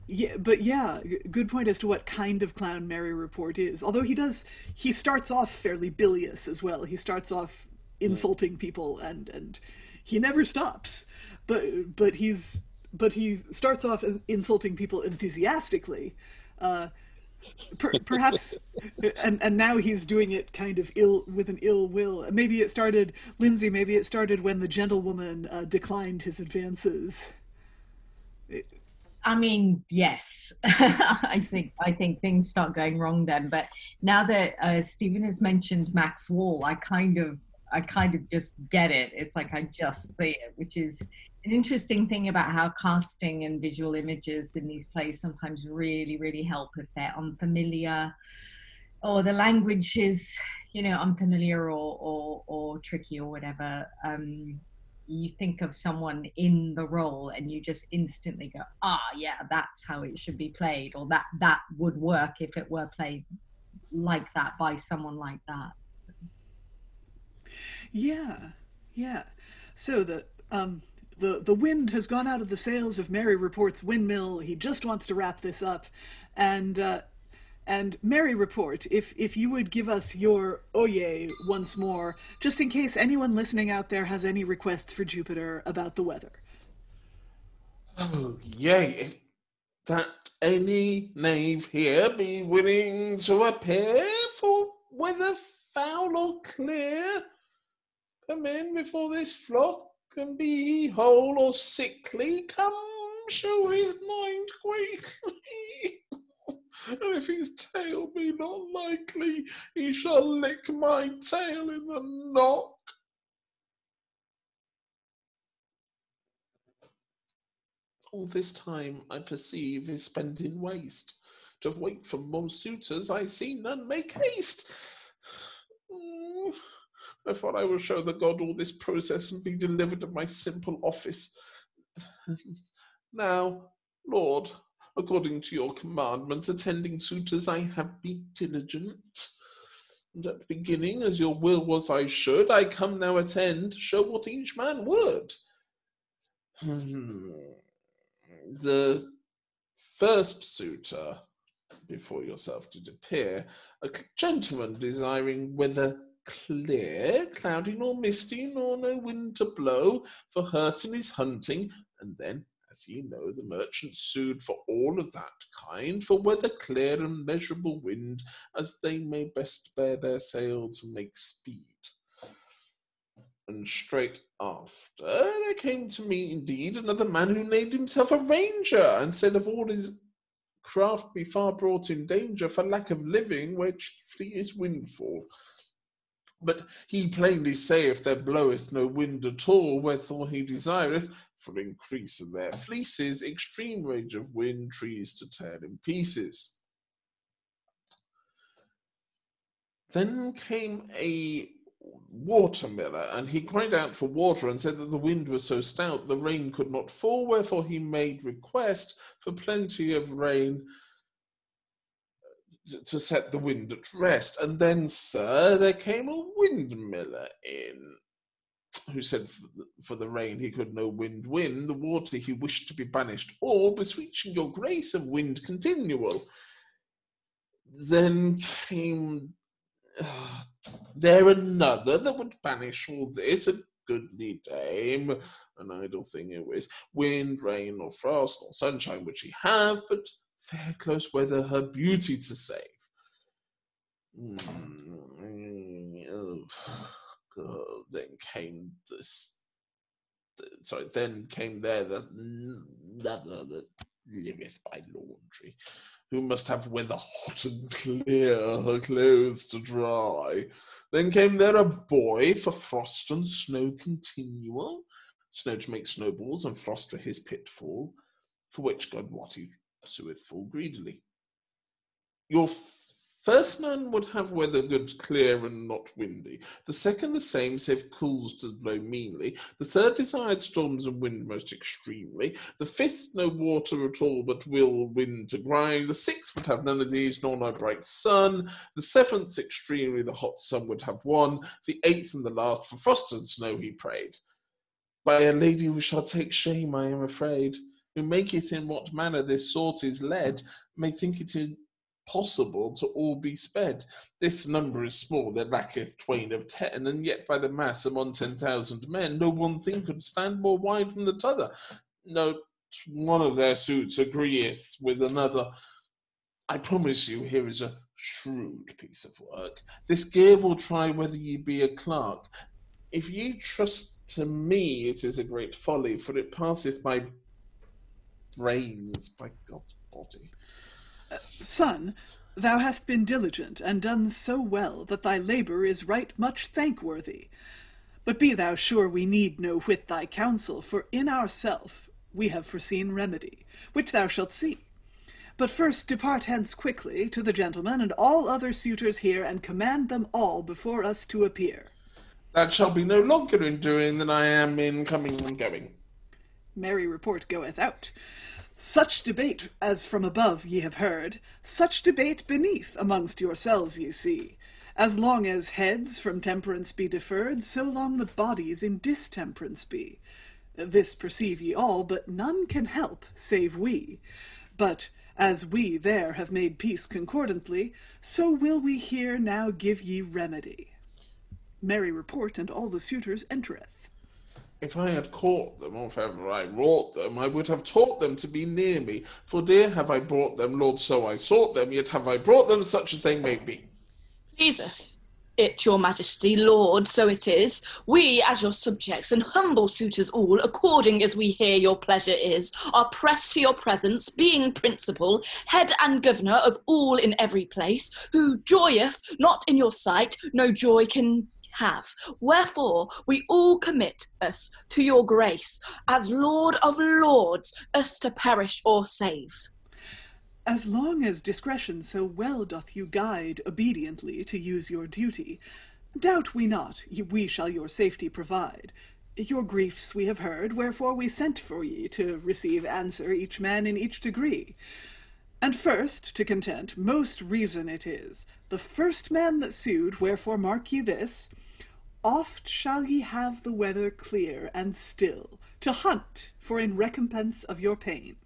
yeah, but yeah, good point as to what kind of clown Mary Report is. Although he starts off fairly bilious as well. He starts off insulting people, and he never stops. But he starts off insulting people enthusiastically, perhaps, and now he's doing it kind of with an ill will. Maybe it started, Lindsay. Maybe it started when the gentlewoman declined his advances. I mean, yes, I think things start going wrong then. But now that Stephen has mentioned Max Wall, I kind of just get it. It's like I just see it, which is an interesting thing about how casting and visual images in these plays sometimes really, really help if they're unfamiliar, or the language is, you know, unfamiliar or tricky or whatever. You think of someone in the role and you just instantly go, yeah, that's how it should be played, or that would work if it were played like that by someone like that. Yeah. So the wind has gone out of the sails of Mary Report's windmill. He just wants to wrap this up, and Mary Report, if you would give us your oye once more, just in case anyone listening out there has any requests for Jupiter about the weather. Oh, yay, if that any knave here be willing to appear for weather foul or clear, come in before this flock can be he whole or sickly, come show his mind quickly. And if his tail be not likely, he shall lick my tail in the knock. All this time I perceive is spent in waste. To wait for more suitors, I see none make haste. I thought I will show the god all this process and be delivered of my simple office. Now, Lord, according to your commandment, attending suitors I have been diligent. And at the beginning, as your will was I should, I come now attend, show what each man would. The first suitor, before yourself did appear, a gentleman desiring weather clear, cloudy nor misty, nor no wind to blow, for hurt in his hunting, and then, as ye know, the merchant sued for all of that kind, for weather clear and measurable wind, as they may best bear their sail to make speed. And straight after, there came to me indeed another man who named himself a ranger, and said of all his craft be far brought in danger for lack of living, where chiefly is windfall. But he plainly saith there bloweth no wind at all, wherefore he desireth, for increase of their fleeces, extreme rage of wind, trees to tear in pieces. Then came a watermiller, and he cried out for water, and said that the wind was so stout the rain could not fall, wherefore he made request for plenty of rain to set the wind at rest. And then, sir, there came a windmiller in, who said for the rain he could no wind win, the water he wished to be banished all, beseeching your grace of wind continual. Then came there another that would banish all this, a goodly dame, an idle thing it was, wind, rain, nor frost, nor sunshine would she have, but fair close weather her beauty to save. Then came then came there the other that liveth by laundry, who must have weather hot and clear, her clothes to dry. Then came there a boy for frost and snow continual, snow to make snowballs, and frost for his pitfall, for which God wot he sueth full greedily. Your first man would have weather good, clear, and not windy. The second the same, save cools to blow meanly. The third desired storms and wind most extremely. The fifth no water at all, but will wind to grind. The sixth would have none of these, nor no bright sun. The seventh extremely the hot sun would have one. The eighth and the last for frost and snow he prayed. By a lady we shall take shame, I am afraid, who maketh in what manner this sort is led, may think it impossible to all be sped. This number is small, there lacketh twain of 10, and yet by the mass among 10,000 men, no one thing could stand more wide from the t'other. No one of their suits agreeth with another. I promise you here is a shrewd piece of work. This gear will try whether ye be a clerk. If ye trust to me, it is a great folly, for it passeth my brains, by God's body. Son, thou hast been diligent, and done so well, that thy labour is right much thankworthy. But be thou sure we need no whit thy counsel, for in ourself we have foreseen remedy, which thou shalt see. But first depart hence quickly to the gentlemen and all other suitors here, and command them all before us to appear. That shall be no longer in doing than I am in coming and going. Merry report goeth out. Such debate as from above ye have heard, such debate beneath amongst yourselves ye see. As long as heads from temperance be deferred, so long the bodies in distemperance be. This perceive ye all, but none can help, save we. But as we there have made peace concordantly, so will we here now give ye remedy. Merry report, and all the suitors entereth. If I had caught them, or if ever I wrought them, I would have taught them to be near me. For dear have I brought them, Lord, so I sought them, yet have I brought them such as they may be. Pleaseth it your majesty, Lord, so it is. We, as your subjects and humble suitors all, according as we hear your pleasure is, are pressed to your presence, being principal, head and governor of all in every place, who joyeth not in your sight, no joy can have. Wherefore we all commit us to your grace, as Lord of Lords, us to perish or save. As long as discretion so well doth you guide obediently to use your duty, doubt we not we shall your safety provide. Your griefs we have heard, wherefore we sent for ye to receive answer each man in each degree. And first, to content, most reason it is, the first man that sued, wherefore mark ye this, oft shall ye have the weather clear and still, to hunt for in recompense of your pain.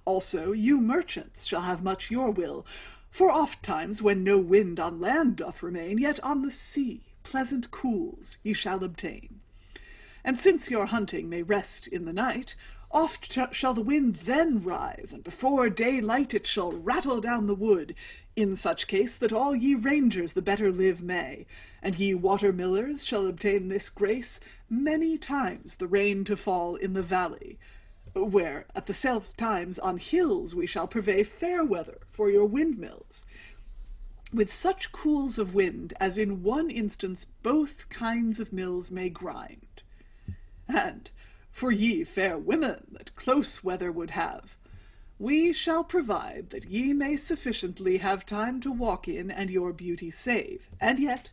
Also, you merchants shall have much your will, for oft times when no wind on land doth remain, yet on the sea pleasant cools ye shall obtain. And since your hunting may rest in the night, oft shall the wind then rise, and before daylight it shall rattle down the wood, In such case that all ye rangers the better live may, and ye water-millers shall obtain this grace, many times the rain to fall in the valley, where at the self times on hills we shall purvey fair weather for your windmills, with such cools of wind as in one instance both kinds of mills may grind. And for ye fair women that close weather would have, we shall provide that ye may sufficiently have time to walk in and your beauty save, and yet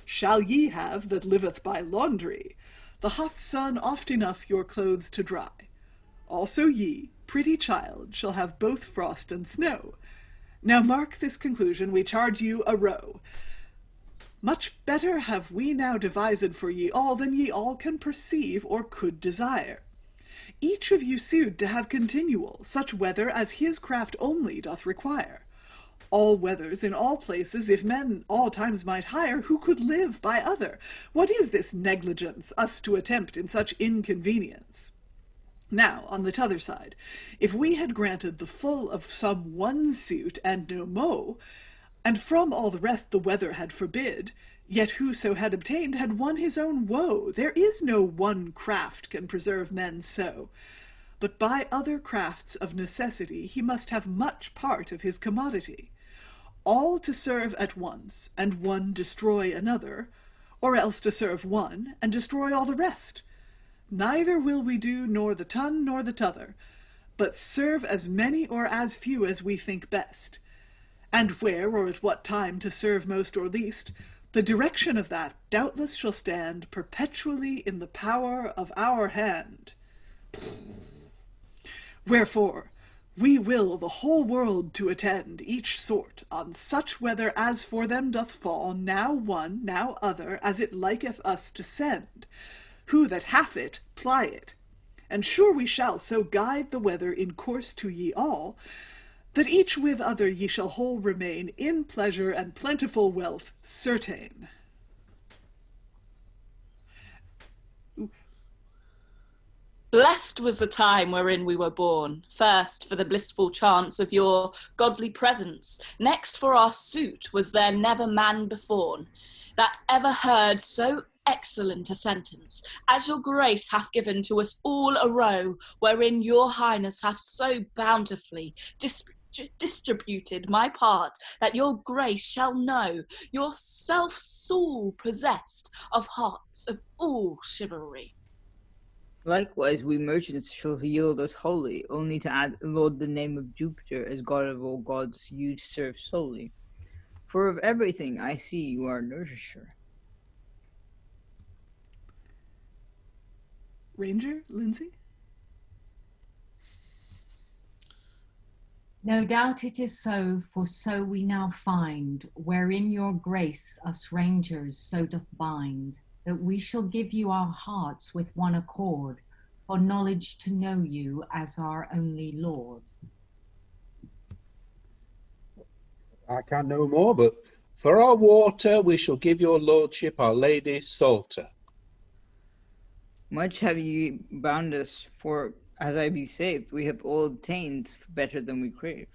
shall ye have that liveth by laundry, the hot sun oft enough your clothes to dry. Also ye, pretty child, shall have both frost and snow. Now mark this conclusion, we charge you a row. Much better have we now devised for ye all than ye all can perceive or could desire. Each of you sued to have continual such weather as his craft only doth require. All weathers in all places, if men all times might hire, who could live by other? What is this negligence, us to attempt in such inconvenience? Now, on the t'other side, if we had granted the full of some one suit and no mo, and from all the rest the weather had forbid, yet whoso had obtained had won his own woe. There is no one craft can preserve men so. But by other crafts of necessity he must have much part of his commodity, all to serve at once, and one destroy another, or else to serve one, and destroy all the rest. Neither will we do nor the ton nor the t'other, but serve as many or as few as we think best. And where or at what time to serve most or least, the direction of that doubtless shall stand perpetually in the power of our hand. Wherefore, we will the whole world to attend each sort on such weather as for them doth fall, now one, now other, as it liketh us to send. Who that hath it, ply it. And sure we shall so guide the weather in course to ye all, that each with other ye shall whole remain in pleasure and plentiful wealth certain. Blessed was the time wherein we were born, first for the blissful chance of your godly presence, next for our suit was there never man beforn, that ever heard so excellent a sentence, as your grace hath given to us all a row, wherein your highness hath so bountifully distributed my part, that your grace shall know yourself sole possessed of hearts of all chivalry. Likewise, we merchants shall yield us wholly, only to add Lord the name of Jupiter as God of all gods you serve solely. For of everything I see you are nourisher. Ranger, Lindsay? No doubt it is so, for so we now find, wherein your grace us rangers so doth bind, that we shall give you our hearts with one accord, for knowledge to know you as our only Lord. I can't know more, but for our water we shall give your lordship our Lady Salter. Much have ye bound us, for as I be saved, we have all obtained better than we craved.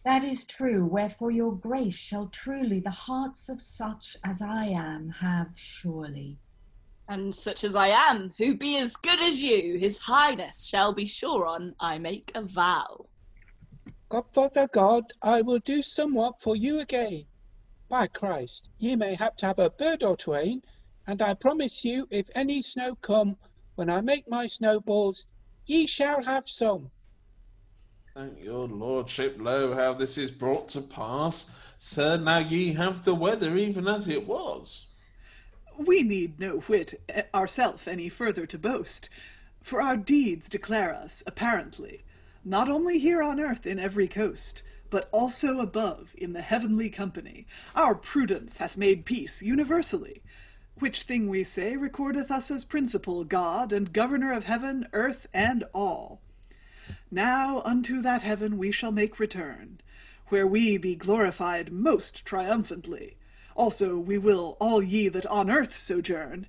That is true, wherefore your grace shall truly the hearts of such as I am have surely. And such as I am, who be as good as you, his highness shall be sure on, I make a vow. Godfather God, I will do somewhat for you again. By Christ, ye may have to have a bird or twain, and I promise you, if any snow come, when I make my snowballs, ye shall have some. Thank your lordship, lo, how this is brought to pass. Sir, now ye have the weather even as it was. We need no whit ourself any further to boast, for our deeds declare us, apparently, not only here on earth in every coast, but also above in the heavenly company. Our prudence hath made peace universally, which thing we say recordeth us as principal God and governor of heaven, earth, and all. Now unto that heaven we shall make return, where we be glorified most triumphantly. Also we will all ye that on earth sojourn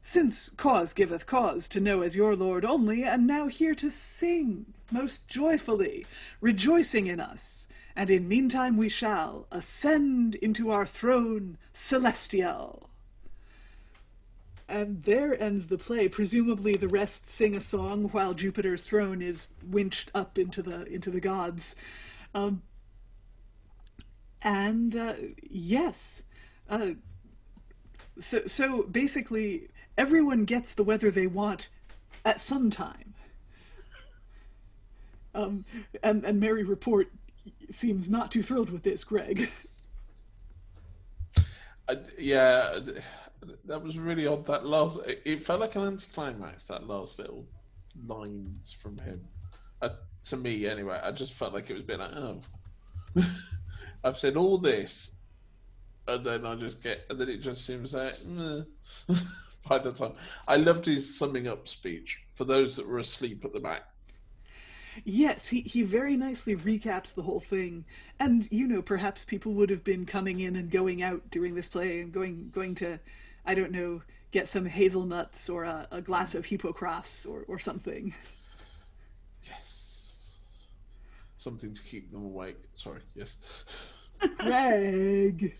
Since cause giveth cause to know as your Lord only, and now here to sing most joyfully, rejoicing in us, and in meantime we shall ascend into our throne celestial. And there ends the play. Presumably the rest sing a song while Jupiter's throne is winched up into the gods. Yes. So basically, everyone gets the weather they want at some time. And Mary Report seems not too thrilled with this, Greg. Yeah, that was really odd. That last, it felt like an anticlimax. That last little lines from him, to me anyway. I just felt like it was a bit like, oh, I've said all this, and then it just seems like, meh. By the time, I loved his summing up speech for those that were asleep at the back. Yes, he very nicely recaps the whole thing. And, perhaps people would have been coming in and going out during this play and going to, I don't know, get some hazelnuts or a glass of hippocras or something. Yes. Something to keep them awake. Sorry, yes. Greg!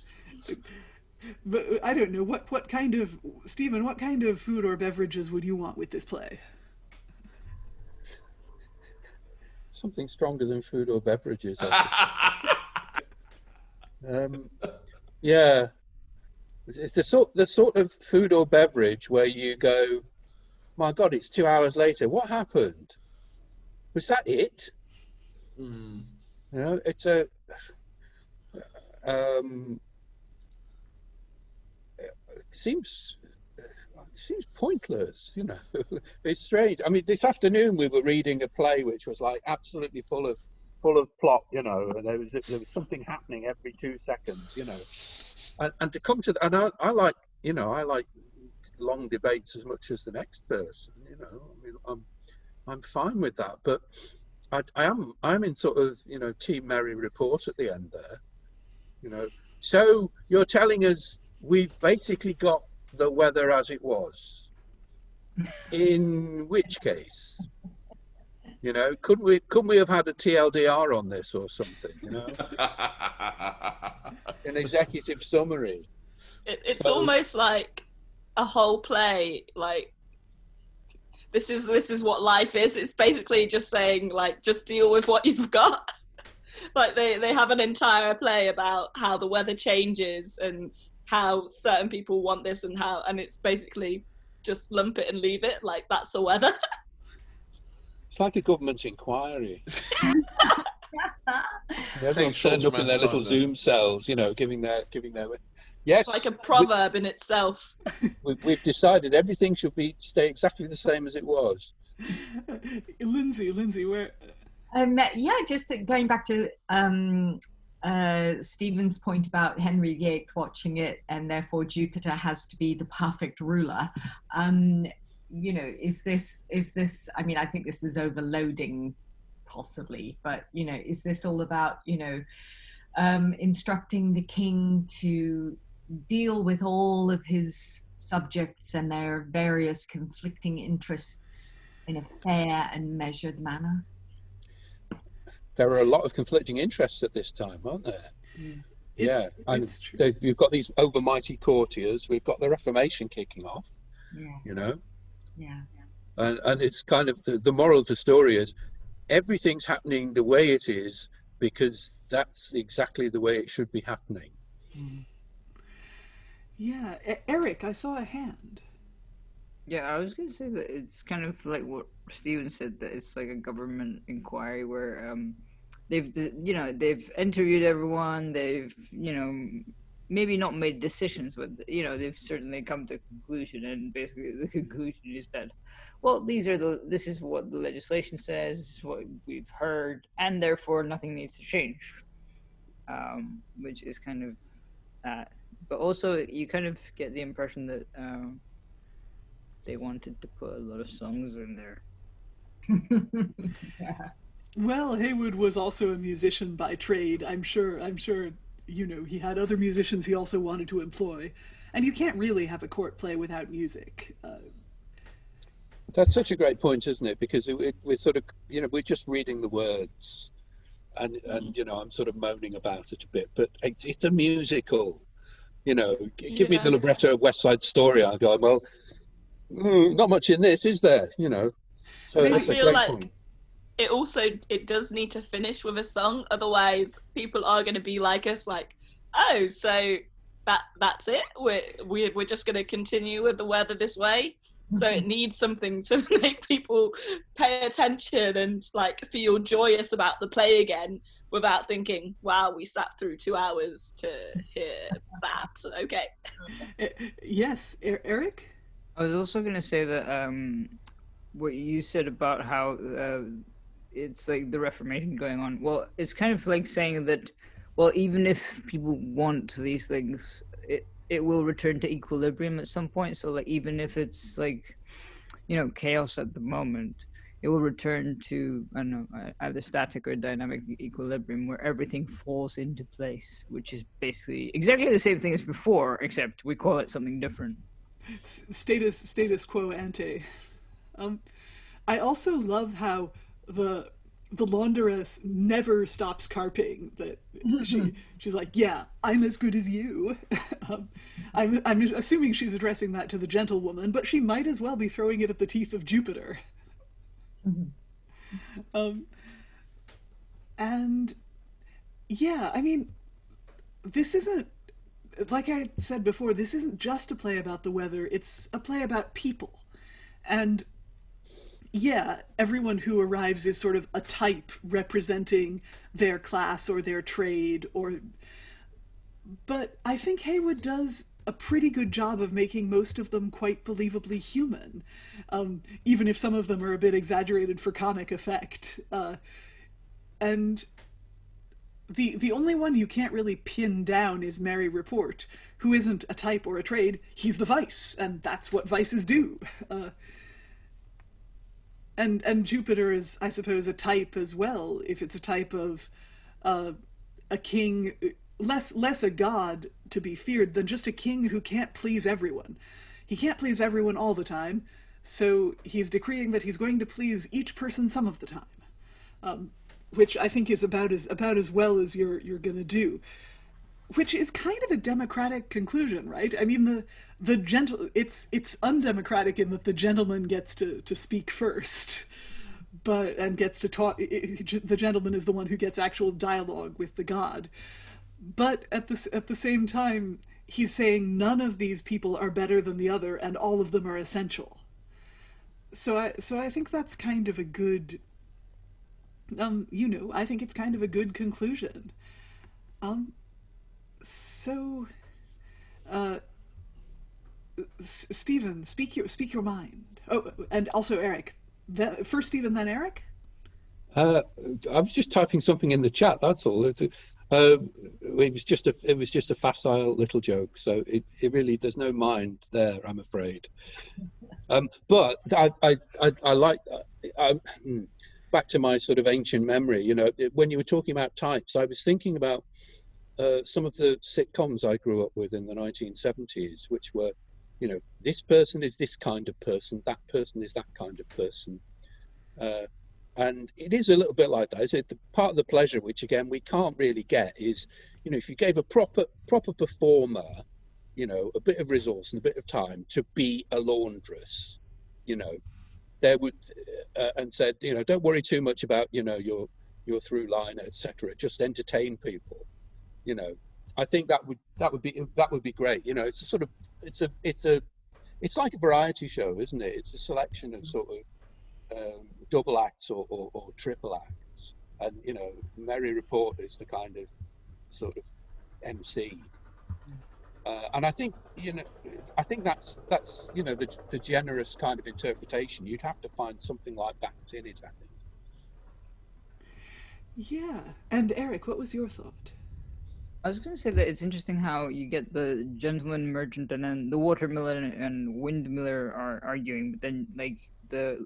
But I don't know, what kind of, Stephen, what kind of food or beverages would you want with this play? Something stronger than food or beverages. Yeah, it's the sort of food or beverage where you go, my God, it's 2 hours later. What happened? Was that it? It's a. Seems pointless, It's strange. I mean, this afternoon we were reading a play which was like absolutely full of plot, and there was something happening every 2 seconds, and to come to and I like long debates as much as the next person, I mean, I'm fine with that, but I'm in sort of Team Mary Report at the end there, so you're telling us we've basically got the weather as it was. In which case, couldn't we have had a TLDR on this or something? An executive summary. It's almost like a whole play. Like this is what life is. It's basically just saying like just deal with what you've got. Like they have an entire play about how the weather changes and how certain people want this and it's basically just lump it and leave it, like that's the weather. It's like a government inquiry. Everyone's turned up in their little Zoom cells, giving their yes. It's like a proverb in itself. We've decided everything should stay exactly the same as it was. Lindsay, where? Just going back to Stephen's point about Henry VIII watching it and therefore Jupiter has to be the perfect ruler. Is this, I mean, I think this is overloading possibly, but, is this all about, instructing the king to deal with all of his subjects and their various conflicting interests in a fair and measured manner? There are a lot of conflicting interests at this time, aren't there? It's true. You've got these overmighty courtiers. We've got the Reformation kicking off. Yeah. And it's kind of the moral of the story is everything's happening the way it is because that's exactly the way it should be happening. Yeah, Eric, I saw a hand. Yeah, I was going to say that it's kind of like what Stephen said, that it's like a government inquiry where they've interviewed everyone, they've maybe not made decisions, but they've certainly come to a conclusion, and basically the conclusion is that, well, this is what the legislation says, this is what we've heard, and therefore nothing needs to change, which is kind of that. But also you kind of get the impression that they wanted to put a lot of songs in there. Yeah. Well, Heywood was also a musician by trade. I'm sure, he had other musicians he also wanted to employ. And you can't really have a court play without music. That's such a great point, isn't it? Because we're sort of, we're just reading the words, and I'm sort of moaning about it a bit, but it's a musical. Give me the libretto of West Side Story. I go, well, not much in this, is there? So it's a great point. It does need to finish with a song, otherwise people are going to be like us, like, oh, so that's it. We're just going to continue with the weather this way. So it needs something to make people pay attention and like feel joyous about the play again, without thinking, wow, we sat through 2 hours to hear that. Okay. Yes, Eric? I was also going to say that what you said about how it's like the Reformation going on. Well, it's kind of like saying that, well, even if people want these things, it will return to equilibrium at some point. So like, even if it's like, chaos at the moment, it will return to, I don't know, either static or dynamic equilibrium where everything falls into place, which is basically exactly the same thing as before, except we call it something different. Status quo ante. I also love how the laundress never stops carping. That she's like, yeah, I'm as good as you. I'm assuming she's addressing that to the gentlewoman, but she might as well be throwing it at the teeth of Jupiter. And yeah, I mean, this isn't, like I said before, this isn't just a play about the weather, it's a play about people. And yeah, everyone who arrives is sort of a type representing their class or their trade, but I think Heywood does a pretty good job of making most of them quite believably human, even if some of them are a bit exaggerated for comic effect. And the only one you can't really pin down is Mary Report, who isn't a type or a trade. He's the vice, and that's what vices do. And Jupiter is, I suppose, a type as well, if it's a type of a king, less a god to be feared than just a king who can't please everyone. He can't please everyone all the time, so he's decreeing that he's going to please each person some of the time, which I think is about as well as you're going to do. Which is kind of a democratic conclusion, right? I mean, it's undemocratic in that the gentleman gets to speak first, and gets to talk. The gentleman is the one who gets actual dialogue with the god. But at the same time, he's saying none of these people are better than the other, and all of them are essential. So I think that's kind of a good. I think it's kind of a good conclusion. So, Stephen, speak your mind. Oh, and also Eric. First Stephen, then Eric. I was just typing something in the chat. That's all. It was just a facile little joke. So it really, there's no mind there, I'm afraid. But I like. Back to my sort of ancient memory. When you were talking about types, I was thinking about. Some of the sitcoms I grew up with in the 1970s, which were, this person is this kind of person, that person is that kind of person. And it is a little bit like that. The part of the pleasure, which again, we can't really get is, if you gave a proper performer, a bit of resource and a bit of time to be a laundress, there would, and said, don't worry too much about, your through line, etc. Just entertain people. I think that would be great. It's a sort of it's like a variety show, isn't it? It's a selection of sort of double acts or triple acts, and Mary Report is the kind of sort of MC, and I think that's the generous kind of interpretation. You'd have to find something like that in it, I think. Yeah, and Eric, what was your thought? I was going to say that it's interesting how you get the gentleman merchant and then the watermiller and windmiller are arguing, but then like the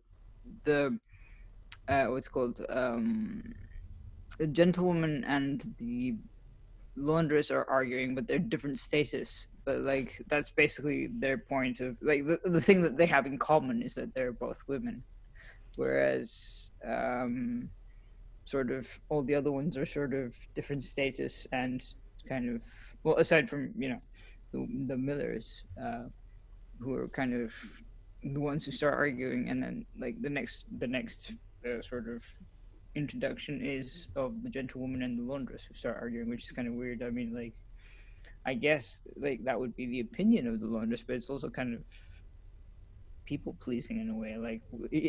what's called the gentlewoman and the laundress are arguing, but they're different status. But like that's basically their point of like the thing that they have in common is that they're both women, whereas sort of all the other ones are sort of different status and kind of, well, aside from the Millers, who are kind of the ones who start arguing, and then like the next sort of introduction is of the gentlewoman and the laundress who start arguing, which is kind of weird. I mean, like, I guess like that would be the opinion of the laundress, but it's also kind of people pleasing in a way. Like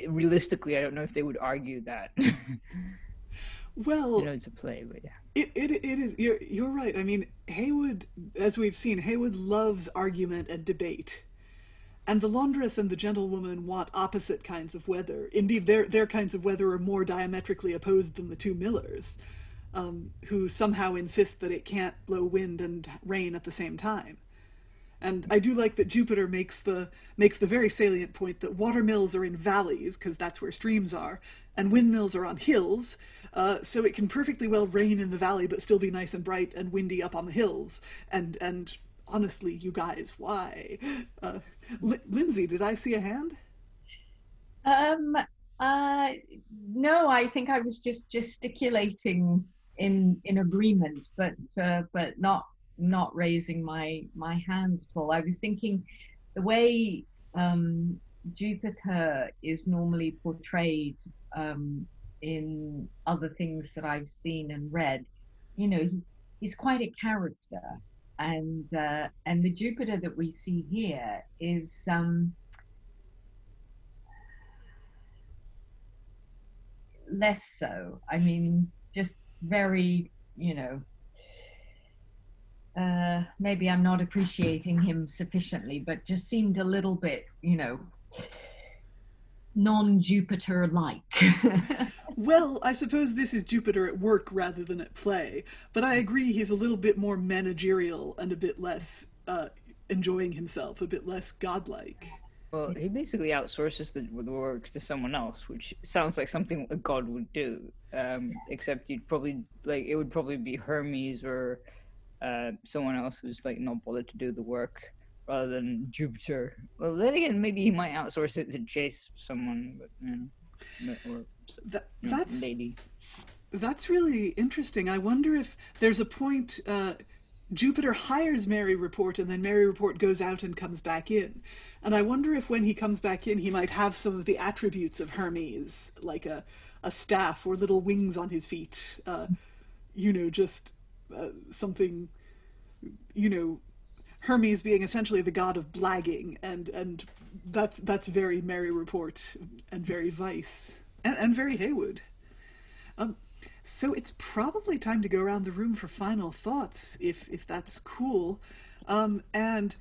realistically, I don't know if they would argue that. Well, it's a play, but yeah. It is. You're right. I mean, Heywood, as we've seen, Heywood loves argument and debate. And the laundress and the gentlewoman want opposite kinds of weather. Indeed, their kinds of weather are more diametrically opposed than the two Millers, who somehow insist that it can't blow wind and rain at the same time. And I do like that Jupiter makes the very salient point that watermills are in valleys, because that's where streams are, and windmills are on hills, so it can perfectly well rain in the valley but still be nice and bright and windy up on the hills. And honestly, you guys, why? Lindsay, did I see a hand? No, I think I was just gesticulating in agreement, but not raising my hand at all. I was thinking the way Jupiter is normally portrayed in other things that I've seen and read, he's quite a character. And the Jupiter that we see here is less so. I mean, just very, maybe I'm not appreciating him sufficiently, but just seemed a little bit, non-Jupiter-like. Well, I suppose this is Jupiter at work rather than at play, but I agree he's a little bit more managerial and a bit less enjoying himself, a bit less godlike. Well, he basically outsources the work to someone else, which sounds like something a god would do, except it would probably be Hermes or someone else who's like not bothered to do the work, rather than Jupiter. Well, then again, maybe he might outsource it to chase someone, but lady. That's really interesting. I wonder if there's a point Jupiter hires Mary Report and then Mary Report goes out and comes back in. And I wonder if when he comes back in, he might have some of the attributes of Hermes, like a staff or little wings on his feet, something, Hermes being essentially the god of blagging, and that's very Mary Report and very Vice and very Heywood. So it's probably time to go around the room for final thoughts, if that's cool. And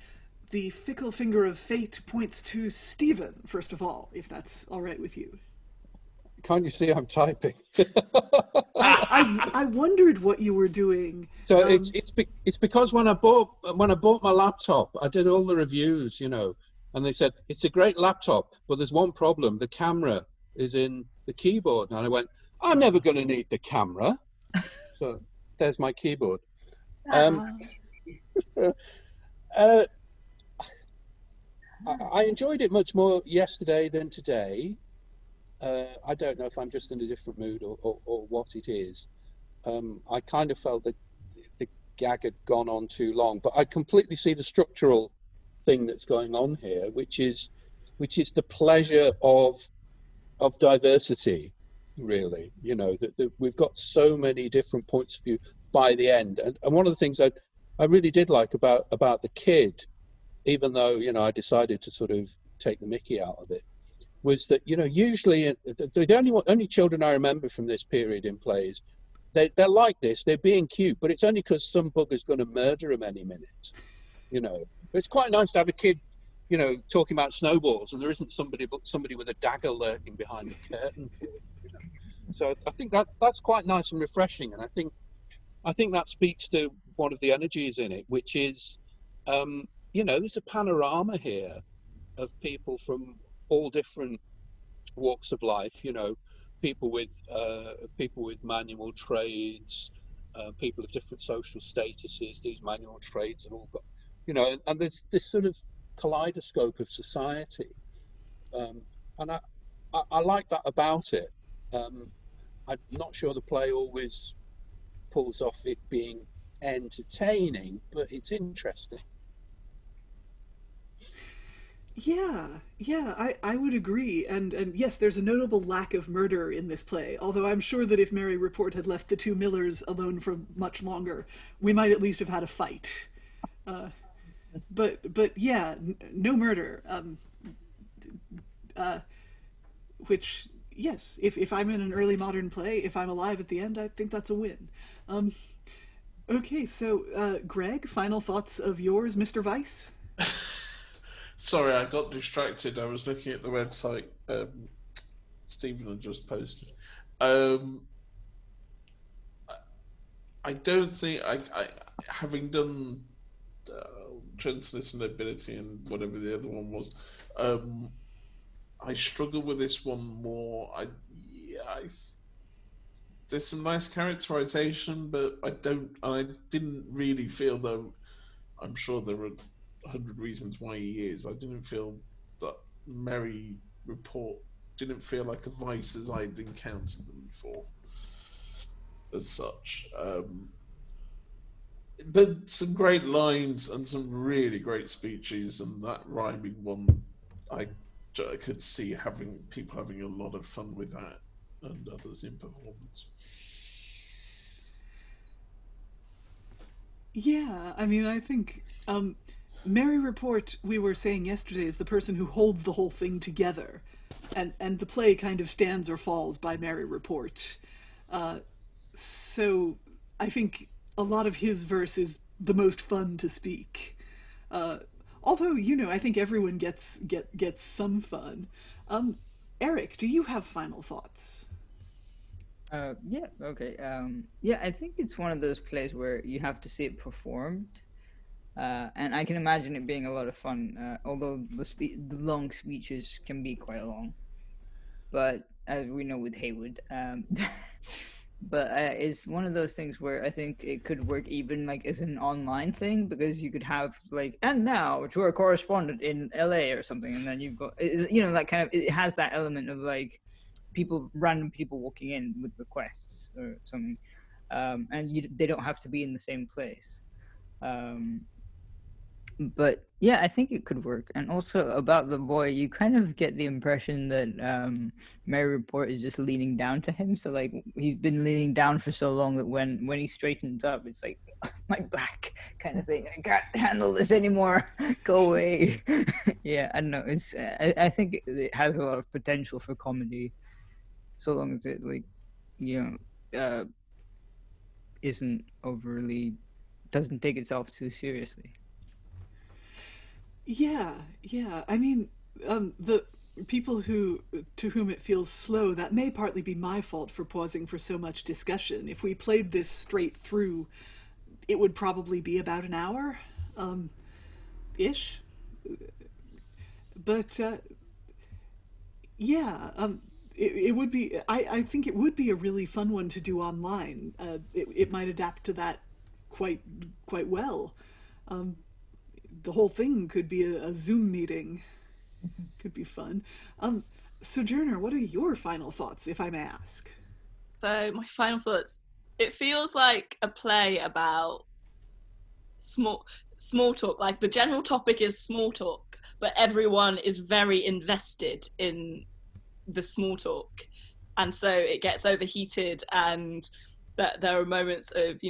the fickle finger of fate points to Stephen, first of all, if that's all right with you. Can't you see I'm typing? I wondered what you were doing. So it's because when I bought my laptop, I did all the reviews, and they said it's a great laptop, but there's one problem: the camera is in the keyboard. And I went, I'm never going to need the camera. So there's my keyboard. I enjoyed it much more yesterday than today. I don't know if I'm just in a different mood or what it is. I kind of felt that the gag had gone on too long, but I completely see the structural thing that's going on here, which is the pleasure of diversity, really. That we've got so many different points of view by the end, and one of the things I really did like about the kid, even though I decided to sort of take the mickey out of it, was that usually the only children I remember from this period in plays, they're like this, they're being cute, but it's only because some bugger's going to murder them any minute. It's quite nice to have a kid talking about snowballs and there isn't somebody with a dagger lurking behind the curtain for it. So I think that's quite nice and refreshing, and I think that speaks to one of the energies in it, which is there's a panorama here of people from all different walks of life, people with manual trades, people of different social statuses. These manual trades have all got, and there's this sort of kaleidoscope of society, and I like that about it. I'm not sure the play always pulls off it being entertaining, but it's interesting. Yeah, I would agree. And yes, there's a notable lack of murder in this play, although I'm sure that if Mary Report had left the two Millers alone for much longer, we might at least have had a fight. But yeah, no murder. Which, yes, if I'm in an early modern play, if I'm alive at the end, I think that's a win. Okay, so Greg, final thoughts of yours, Mr. Weiss? Sorry, I got distracted. I was looking at the website Stephen had just posted. I don't think I having done Gentleness and Nobility and whatever the other one was, I struggle with this one more. There's some nice characterization, but I didn't really feel, though I'm sure there are 100 reasons why he is. I didn't feel that Mary Report didn't feel like a vice as I'd encountered them before, as such. But some great lines and some really great speeches, and that rhyming one, I could see people having a lot of fun with that, and others in performance. Yeah, I mean, I think Mary Report, we were saying yesterday, is the person who holds the whole thing together, and the play kind of stands or falls by Mary Report. So I think a lot of his verse is the most fun to speak. Although, I think everyone gets some fun. Eric, do you have final thoughts? Yeah, okay. Yeah, I think it's one of those plays where you have to see it performed. And I can imagine it being a lot of fun, although the long speeches can be quite long. But as we know with Heywood, but it's one of those things where I think it could work even like as an online thing, because you could have like, and now to our correspondent in LA or something, and then you've got, that kind of, it has that element of like random people walking in with requests or something, and they don't have to be in the same place. But yeah, I think it could work. And also about the boy, you kind of get the impression that Mary Report is just leaning down to him. So like he's been leaning down for so long that when he straightens up, it's like, my back kind of thing. I can't handle this anymore. Go away. Yeah, I don't know. It's I think it has a lot of potential for comedy, so long as it doesn't take itself too seriously. Yeah. I mean, the people to whom it feels slow, that may partly be my fault for pausing for so much discussion. If we played this straight through, it would probably be about an hour, ish. But it would be. I think it would be a really fun one to do online. It might adapt to that quite well. The whole thing could be a Zoom meeting. Could be fun. Sojourner, what are your final thoughts, if I may ask? So my final thoughts. It feels like a play about small talk. Like the general topic is small talk, but everyone is very invested in the small talk, and so it gets overheated, and that there are moments of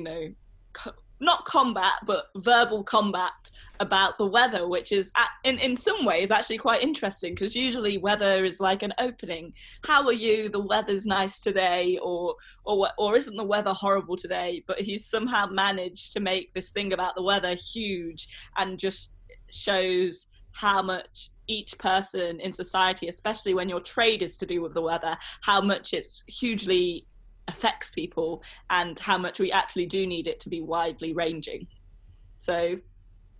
not combat, but verbal combat about the weather, which is in some ways actually quite interesting, because usually weather is like an opening. How are you? The weather's nice today, or isn't the weather horrible today? But he's somehow managed to make this thing about the weather huge, and just shows how much each person in society, especially when your trade is to do with the weather, how much it's hugely affects people, and how much we actually do need it to be widely ranging. So,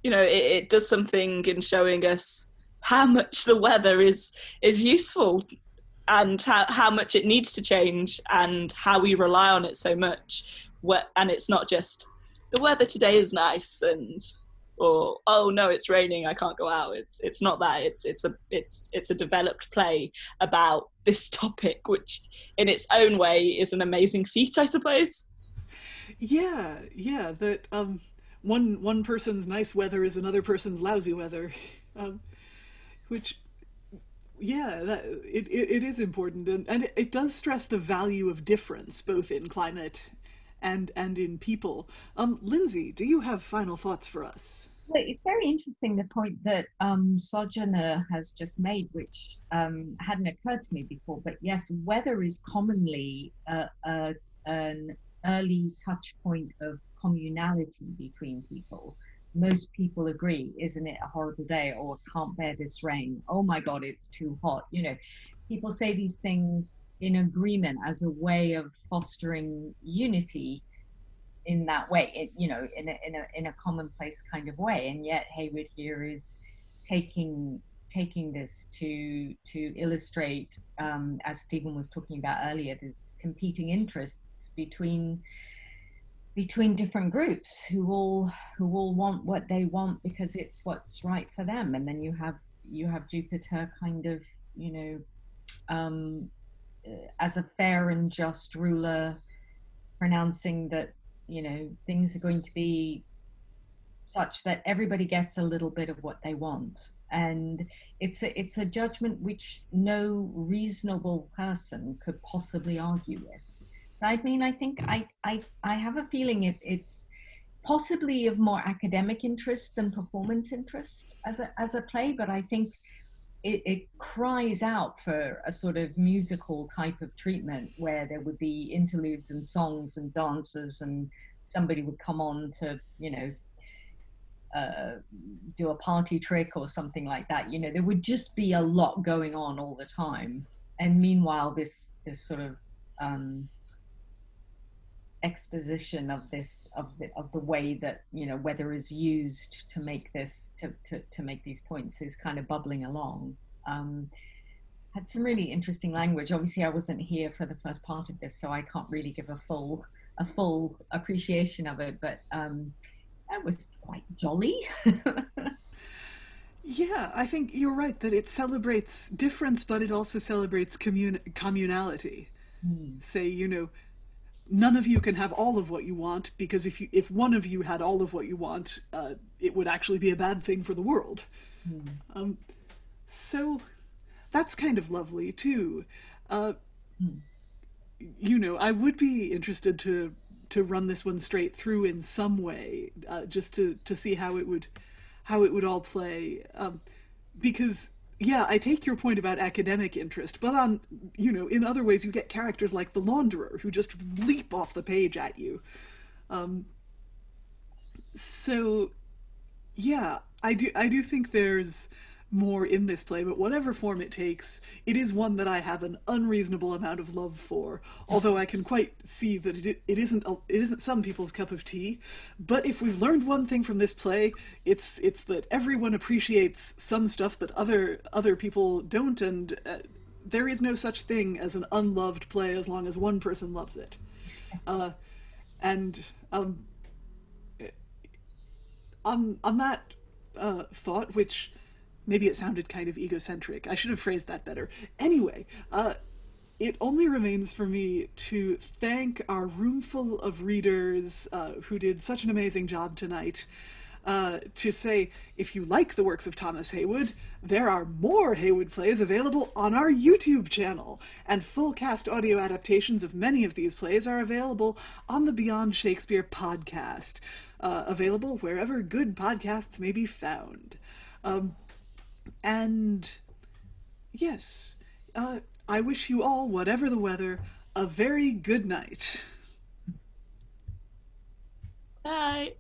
it does something in showing us how much the weather is useful, and how much it needs to change, and how we rely on it so much. and it's not just the weather today is nice or oh no, it's raining, I can't go out. It's not that. It's a developed play about this topic, which in its own way is an amazing feat, I suppose. Yeah, that one person's nice weather is another person's lousy weather, which, yeah, that it is important, and it does stress the value of difference, both in climate and in people. Lindsay, do you have final thoughts for us? Well, it's very interesting, the point that Sojourner has just made, which hadn't occurred to me before. But yes, weather is commonly an early touch point of communality between people. Most people agree, isn't it a horrible day? Or can't bear this rain. Oh my God, it's too hot. You know, people say these things in agreement as a way of fostering unity in that way, in a commonplace kind of way. And yet Heywood here is taking this to illustrate, as Stephen was talking about earlier, this competing interests between different groups who all want what they want because it's what's right for them. And then you have Jupiter kind of, as a fair and just ruler, pronouncing that things are going to be such that everybody gets a little bit of what they want. And it's a judgment which no reasonable person could possibly argue with. So I mean, I think I have a feeling it's possibly of more academic interest than performance interest as a play, but I think it cries out for a sort of musical type of treatment where there would be interludes and songs and dances, and somebody would come on to, do a party trick or something like that. There would just be a lot going on all the time. And meanwhile, this sort of exposition of the way that weather is used to make this to make these points is kind of bubbling along. Had some really interesting language. Obviously I wasn't here for the first part of this, so I can't really give a full appreciation of it, but that was quite jolly. Yeah, I think you're right that it celebrates difference, but it also celebrates communality. Say, none of you can have all of what you want, because if one of you had all of what you want, it would actually be a bad thing for the world. So that's kind of lovely too. I would be interested to run this one straight through in some way, just to see how it would all play. Because yeah, I take your point about academic interest, but in other ways you get characters like the Launderer who just leap off the page at you. So yeah, I do think there's more in this play, but whatever form it takes, it is one that I have an unreasonable amount of love for, although I can quite see that it isn't some people's cup of tea. But if we've learned one thing from this play, it's that everyone appreciates some stuff that other people don't, and there is no such thing as an unloved play as long as one person loves it. And on that thought, which maybe it sounded kind of egocentric. I should have phrased that better. Anyway, it only remains for me to thank our roomful of readers who did such an amazing job tonight. To say, if you like the works of Thomas Heywood, there are more Heywood plays available on our YouTube channel, and full cast audio adaptations of many of these plays are available on the Beyond Shakespeare Podcast, available wherever good podcasts may be found. And yes, I wish you all, whatever the weather, a very good night. Bye.